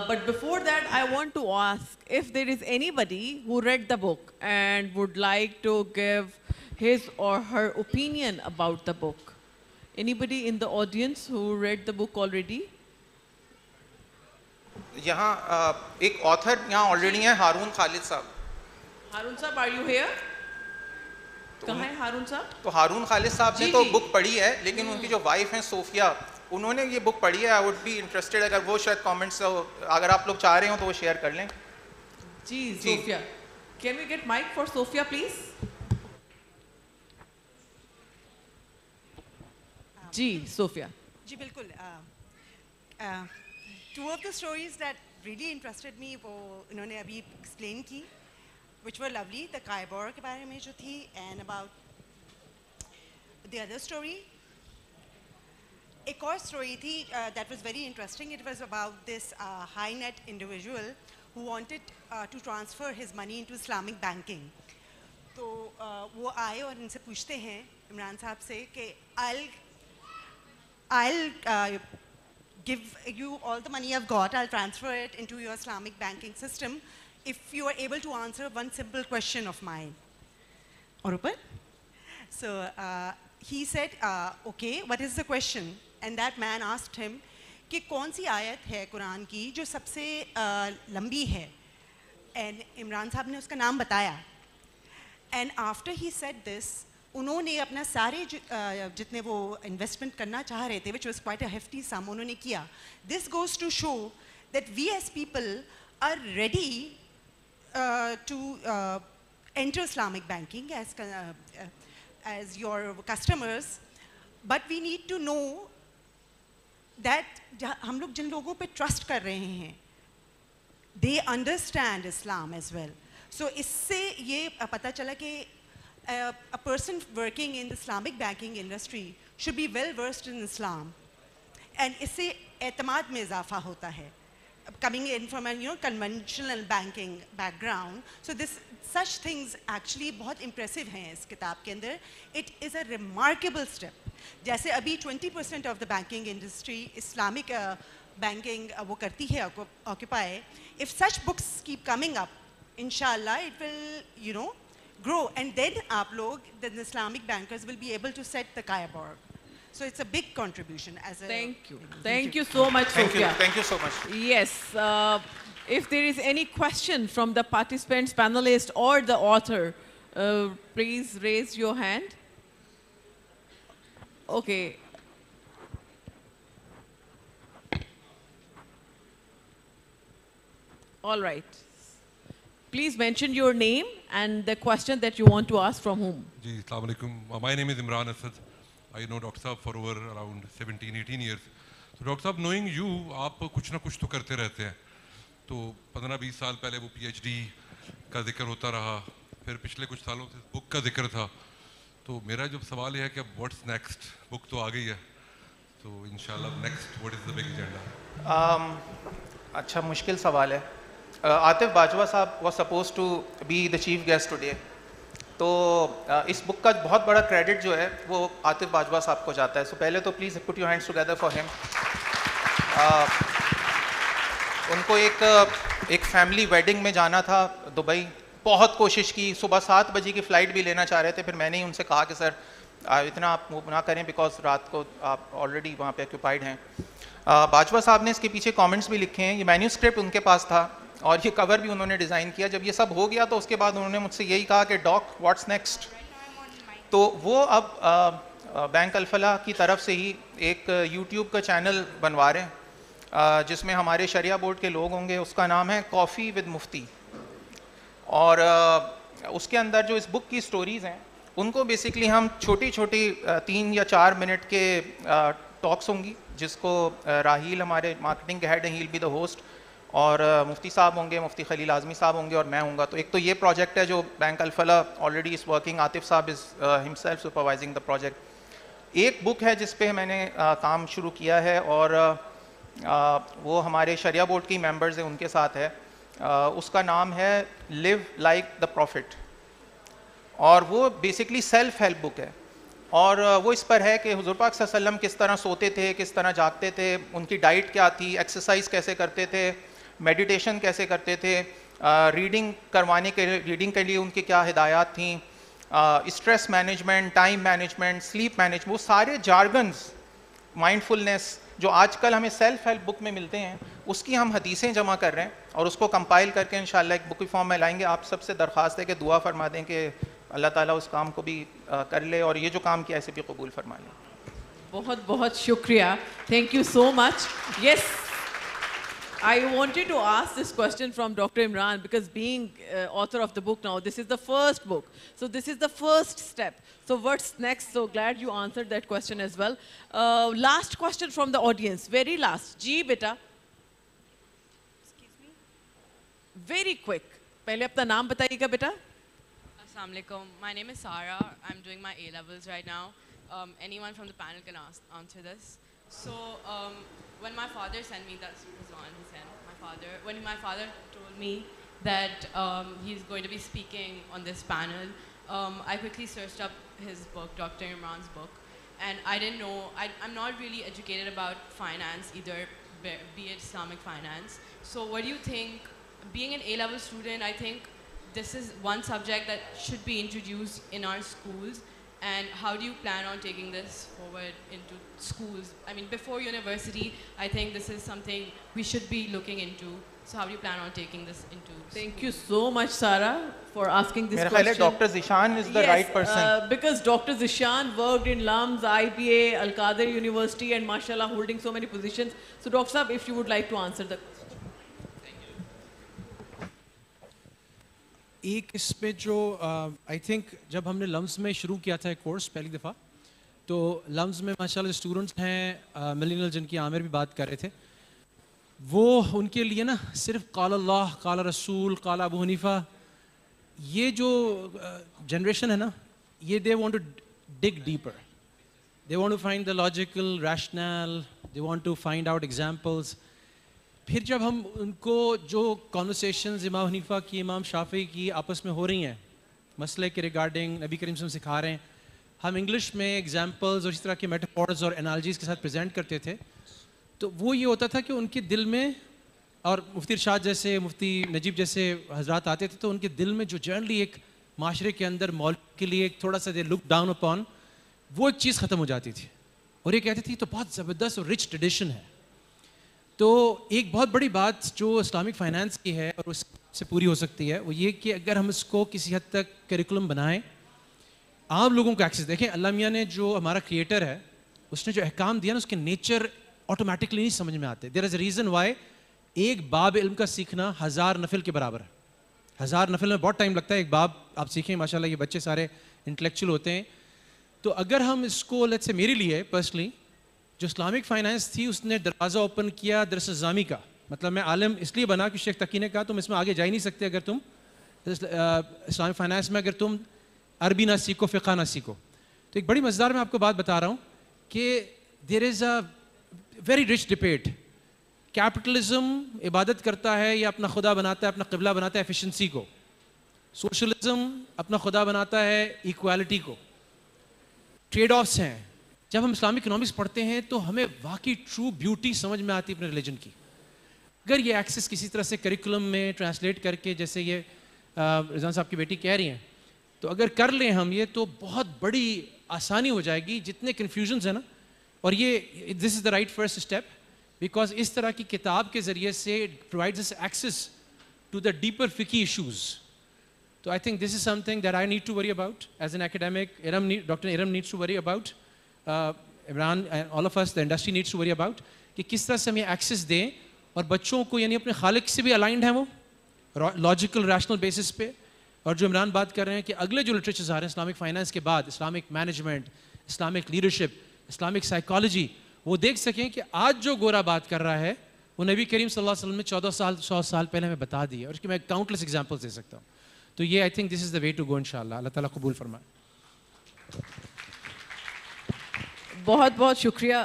But before that, I want to ask if there is anybody who read the book and would like to give his or her opinion about the book. Anybody in the audience who read the book already? یہاں ایک author یہاں already ہیں, ہارون خالد صاحب. Harun Sahab, are you here? کہاں ہے ہارون صاحب؟ تو ہارون خالد صاحب نے تو بک پڑھی ہے, لیکن ان کی جو وائف ہیں صوفیہ, انہوں نے یہ بک پڑھی ہے. آئی وڈ بی انٹرسٹیڈ, اگر وہ شاید کامنٹس اگر آپ لوگ چاہ رہے ہوں تو وہ شیئر کر لیں. جی Sofia, can we get mic for Sofia please? جی صوفیہ. جی بالکل. Two of the stories that really interested me وہ انہوں نے ابھی ایکسپلین کی. which were lovely. The Kaibor ke bare mein jo thi, and about the other story. Ek aur story thi that was very interesting. It was about this high net individual who wanted to transfer his money into Islamic banking. تو وہ آئے اور ان سے پوچھتے ہیں عمران صاحب سے کہ I'll give you all the money I've got, I'll transfer it into your Islamic banking system if you are able to answer one simple question of mine. So he said, okay, what is the question? And that man asked him کہ کون سی آیت ہے قرآن کی جو سب سے لمبی ہے؟ And Imran صاحب نے اس کا نام بتایا. And after he said this, انہوں نے اپنا سارے جتنے وہ انویسٹمنٹ کرنا چاہ رہے تھے, which was quite a hefty sum, انہوں نے کیا. This goes to show that we as people are ready to enter Islamic banking as your customers, but we need to know that ہم لوگ جن لوگوں پہ ٹرسٹ کر رہے ہیں, they understand Islam as well. So اس سے یہ پتہ چلا کہ a person working in the Islamic banking industry should be well versed in Islam, and اس سے اعتماد میں اضافہ ہوتا ہے. Coming in from a conventional banking background, so such things actually بہت impressive ہیں اس کتاب کے اندر. It is a remarkable step. جیسے ابھی 20% of the banking industry Islamic banking وہ کرتی ہے occupy. If such books keep coming up, inshallah it will grow, and then آپ لوگ the Islamic bankers will be able to set the Kaibor. So it's a big contribution as a... Thank you so much, Sophia. Thank you so much. Yes. If there is any question from the participants, panelists, or the author, please raise your hand. Okay. All right. Please mention your name and the question that you want to ask from whom. Ji, Assalamu alaikum. My name is Imran Asad. I know Dr. Saab for over around 17, 18 years. So Dr. Saab, knowing you, آپ کچھ نہ کچھ تو کرتے رہتے ہیں. تو 15-20 سال پہلے وہ PhD کا ذکر ہوتا رہا. پھر پچھلے کچھ سالوں سے بک کا ذکر تھا. تو میرا جو سوال یہ ہے کہ اب what's next? بک تو آ گئی ہے. تو انشاءاللہ next, what is the big agenda? اچھا مشکل سوال ہے. عاطف باجوہ صاحب was supposed to be the chief guest today. تو اس بک کا بہت بڑا کریڈٹ جو ہے وہ عاطف باجوہ صاحب کو جاتا ہے. سو پہلے تو please put your hands together for ہم. ان کو ایک فیملی ویڈنگ میں جانا تھا دبئی. بہت کوشش کی, صبح 7 بجے کی فلائٹ بھی لینا چاہ رہے تھے. پھر میں نے ان سے کہا کہ سر اتنا آپ نہ کریں بیکاز رات کو آپ آلریڈی وہاں پہ آکوپائڈ ہیں. باجوہ صاحب نے اس کے پیچھے کامنٹس بھی لکھے ہیں. یہ مینیوسکرپٹ ان کے پاس تھا اور یہ کور بھی انہوں نے ڈیزائن کیا. جب یہ سب ہو گیا تو اس کے بعد انہوں نے مجھ سے یہی کہا کہ ڈاک واٹس نیکسٹ. تو وہ اب بینک الفلاح کی طرف سے ہی ایک یوٹیوب کا چینل بنوا رہے ہیں جس میں ہمارے شریعہ بورڈ کے لوگ ہوں گے. اس کا نام ہے کافی ود مفتی. اور اس کے اندر جو اس بک کی سٹوریز ہیں ان کو بیسکلی ہم چھوٹی 3 یا 4 منٹ کے ٹاکس ہوں گی, جس کو راہیل ہمارے مارکیٹنگ کے ہیڈ ہیں, ہیل بی دا ہوسٹ, اور مفتی صاحب ہوں گے, مفتی خلیل اعظمی صاحب ہوں گے, اور میں ہوں گا. تو ایک تو یہ پروجیکٹ ہے جو bank Alfalah already is working. Atif sahab is himself supervising the project. ایک بک ہے جس پہ میں نے کام شروع کیا ہے اور وہ ہمارے شریعہ بورڈ کی ممبرز ہیں ان کے ساتھ ہے. اس کا نام ہے لیو لائک دا پروفٹ, اور وہ بیسکلی سیلف ہیلپ بک ہے. اور وہ اس پر ہے کہ حضور پاک صلی اللہ علیہ وسلم کس طرح سوتے تھے, کس طرح جاگتے تھے, ان کی ڈائٹ کیا تھی, ایکسرسائز کیسے کرتے تھے, میڈیٹیشن کیسے کرتے تھے, ریڈنگ کے لیے ان کی کیا ہدایات تھیں, stress management, time management, slip management, وہ سارے جارگنز, مائنڈ فلنس جو آج کل ہمیں سیلف ہیلپ بک میں ملتے ہیں, اس کی ہم حدیثیں جمع کر رہے ہیں اور اس کو کمپائل کر کے انشاءاللہ ایک بک کی فارم میں لائیں گے. آپ سب سے درخواست ہے کہ دعا فرما دیں کہ اللہ تعالیٰ اس کام کو بھی کر لے اور یہ جو کام کیا اسے بھی قبول فرما لیں. بہت بہت شکریہ. Thank you so much. Yes, I wanted to ask this question from Dr. Imran because being author of the book now, this is the first book. So this is the first step. So what's next? So glad you answered that question as well. Last question from the audience. Very last. Ji, beta. Excuse me. Very quick. پہلے اپنا نام بتائیے گا بیٹا. Assalamu alaikum. My name is Sara. I'm doing my A-levels right now. Anyone from the panel can answer this. So when my father sent me, that's Rizwan Hussain, my father, when my father told me that he's going to be speaking on this panel, I quickly searched up his book, Dr. Imran's book, and I didn't know, I'm not really educated about finance either, be it Islamic finance. So what do you think, being an A-level student, I think this is one subject that should be introduced in our schools, and how do you plan on taking this forward into schools? I mean, before university, I think this is something we should be looking into. So how do you plan on taking this into schools? Thank you so much, Sara, for asking this میرا question. خیال ہے doctor Zeeshan is the right person. Because Dr. Zishan worked in LUMS, IBA, Al-Qadir University, and mashallah holding so many positions. So Dr. Saab, if you would like to answer the question. ایک اس میں جو I think جب ہم نے لمز میں شروع کیا تھا ایک کورس پہلی دفعہ تو لمز میں ماشاء اللہ اسٹوڈنٹس ہیں ملینل جن کی عامر بھی بات کر رہے تھے وہ ان کے لیے نا صرف قال اللہ قال رسول قال ابو حنیفہ یہ جو جنریشن ہے نا یہ they want to dig deeper they want to find the logical rational they want to find out examples. پھر جب ہم ان کو جو کانورسیشنز امام حنیفہ کی امام شافعی کی آپس میں ہو رہی ہیں مسئلے کے ریگارڈنگ نبی کریم صلی اللہ علیہ وسلم سکھا رہے ہیں ہم انگلش میں ایگزامپلز اور اس طرح کے میٹافورز اور انالوجیز کے ساتھ پریزنٹ کرتے تھے تو وہ یہ ہوتا تھا کہ ان کے دل میں اور مفتی ارشاد جیسے مفتی نجیب جیسے حضرات آتے تھے تو ان کے دل میں جو جنرلی ایک معاشرے کے اندر مولوی کے لیے ایک تھوڑا سا دے لک ڈاؤن اپون وہ ایک چیز ختم ہو جاتی تھی اور یہ کہتے تھے تو بہت زبردست اور رچ ٹریڈیشن ہے. تو ایک بہت بڑی بات جو اسلامک فائنانس کی ہے اور اس سے پوری ہو سکتی ہے وہ یہ کہ اگر ہم اس کو کسی حد تک کریکولم بنائیں عام لوگوں کو ایکسیس دیکھیں اللہ میاں نے جو ہمارا کریٹر ہے اس نے جو احکام دیا نا اس کے نیچر آٹومیٹکلی نہیں سمجھ میں آتے. دیر از اے ریزن وائی ایک باب علم کا سیکھنا 1000 نفل کے برابر ہے. 1000 نفل میں بہت ٹائم لگتا ہے ایک باب آپ سیکھیں ماشاء اللہ یہ بچے سارے انٹلیکچوئل ہوتے ہیں. تو اگر ہم اس کو لیٹس سے میرے لیے پرسنلی جو اسلامک فائنانس تھی اس نے دروازہ اوپن کیا درس نظامی کا مطلب میں عالم اس لیے بنا کہ شیخ تقی نے کہا تم اس میں آگے جا ہی نہیں سکتے اگر تم اسلامک فائنانس میں اگر تم عربی نہ سیکھو فقہ نہ سیکھو. تو ایک بڑی مزیدار میں آپ کو بات بتا رہا ہوں کہ there is a very rich debate. Capitalism عبادت کرتا ہے یا اپنا خدا بناتا ہے اپنا قبلہ بناتا ہے ایفیشنسی کو. سوشلزم اپنا خدا بناتا ہے ایکوالٹی کو. ٹریڈ آفس ہیں. جب ہم اسلامک اکنامکس پڑھتے ہیں تو ہمیں واقعی ٹرو بیوٹی سمجھ میں آتی ہے اپنے ریلیجن کی. اگر یہ ایکسس کسی طرح سے کریکولم میں ٹرانسلیٹ کر کے جیسے یہ رضوان صاحب کی بیٹی کہہ رہی ہیں تو اگر کر لیں ہم یہ تو بہت بڑی آسانی ہو جائے گی. جتنے کنفیوژنز ہیں نا اور یہ this is the right first step because اس طرح کی کتاب کے ذریعے سے پرووائڈز اس ایکسس ٹو دا ڈیپر فقی ایشوز. تو I think this is something that I need to worry about as an academic. Doctor Iram needs to worry about. Imran and all of us the industry needs to worry about کہ کس طرح سے ہم یہ access دیں اور بچوں کو یعنی اپنے خالق سے بھی الائنڈ ہیں وہ لاجیکل ریشنل بیسس پہ. اور جو عمران بات کر رہے ہیں کہ اگلے جو لٹریچرز آ رہے ہیں اسلامک فائنانس کے بعد Islamic management Islamic leadership Islamic psychology وہ دیکھ سکیں کہ آج جو گورا بات کر رہا ہے وہ نبی کریم صلی اللہ علیہ وسلم نے 100 سال پہلے ہمیں بتا دی ہے اور اس کے میں کاؤنٹلیس ایگزامپلس دے سکتا ہوں. تو یہ آئی think this is the way to go انشاءاللہ. اللہ تعالیٰ قبول فرمائے. بہت بہت شکریہ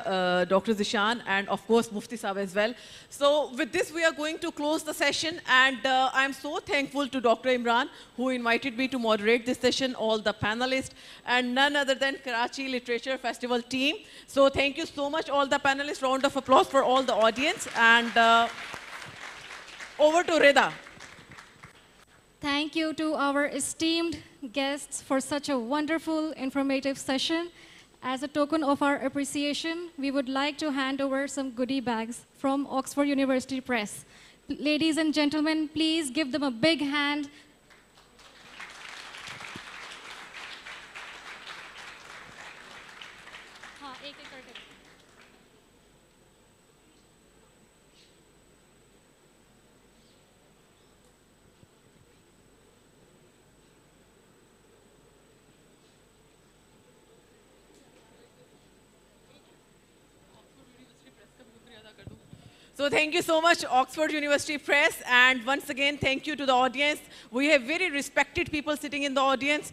doctor Zeeshan and of course مفتی صاحب as well. So with this we are going to close the session and I am so thankful to doctor Imran who invited me to moderate this session, all the panelists, and none other than Karachi Literature Festival team. So thank you so much all the panelists. Round of applause for all the audience. And over to Rida. Thank you to our esteemed guests for such a wonderful, informative session. As a token of our appreciation, we would like to hand over some goodie bags from Oxford University Press. Ladies and gentlemen, please give them a big hand. So thank you so much, Oxford University Press, and once again, thank you to the audience. We have very respected people sitting in the audience.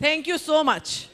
Thank you so much.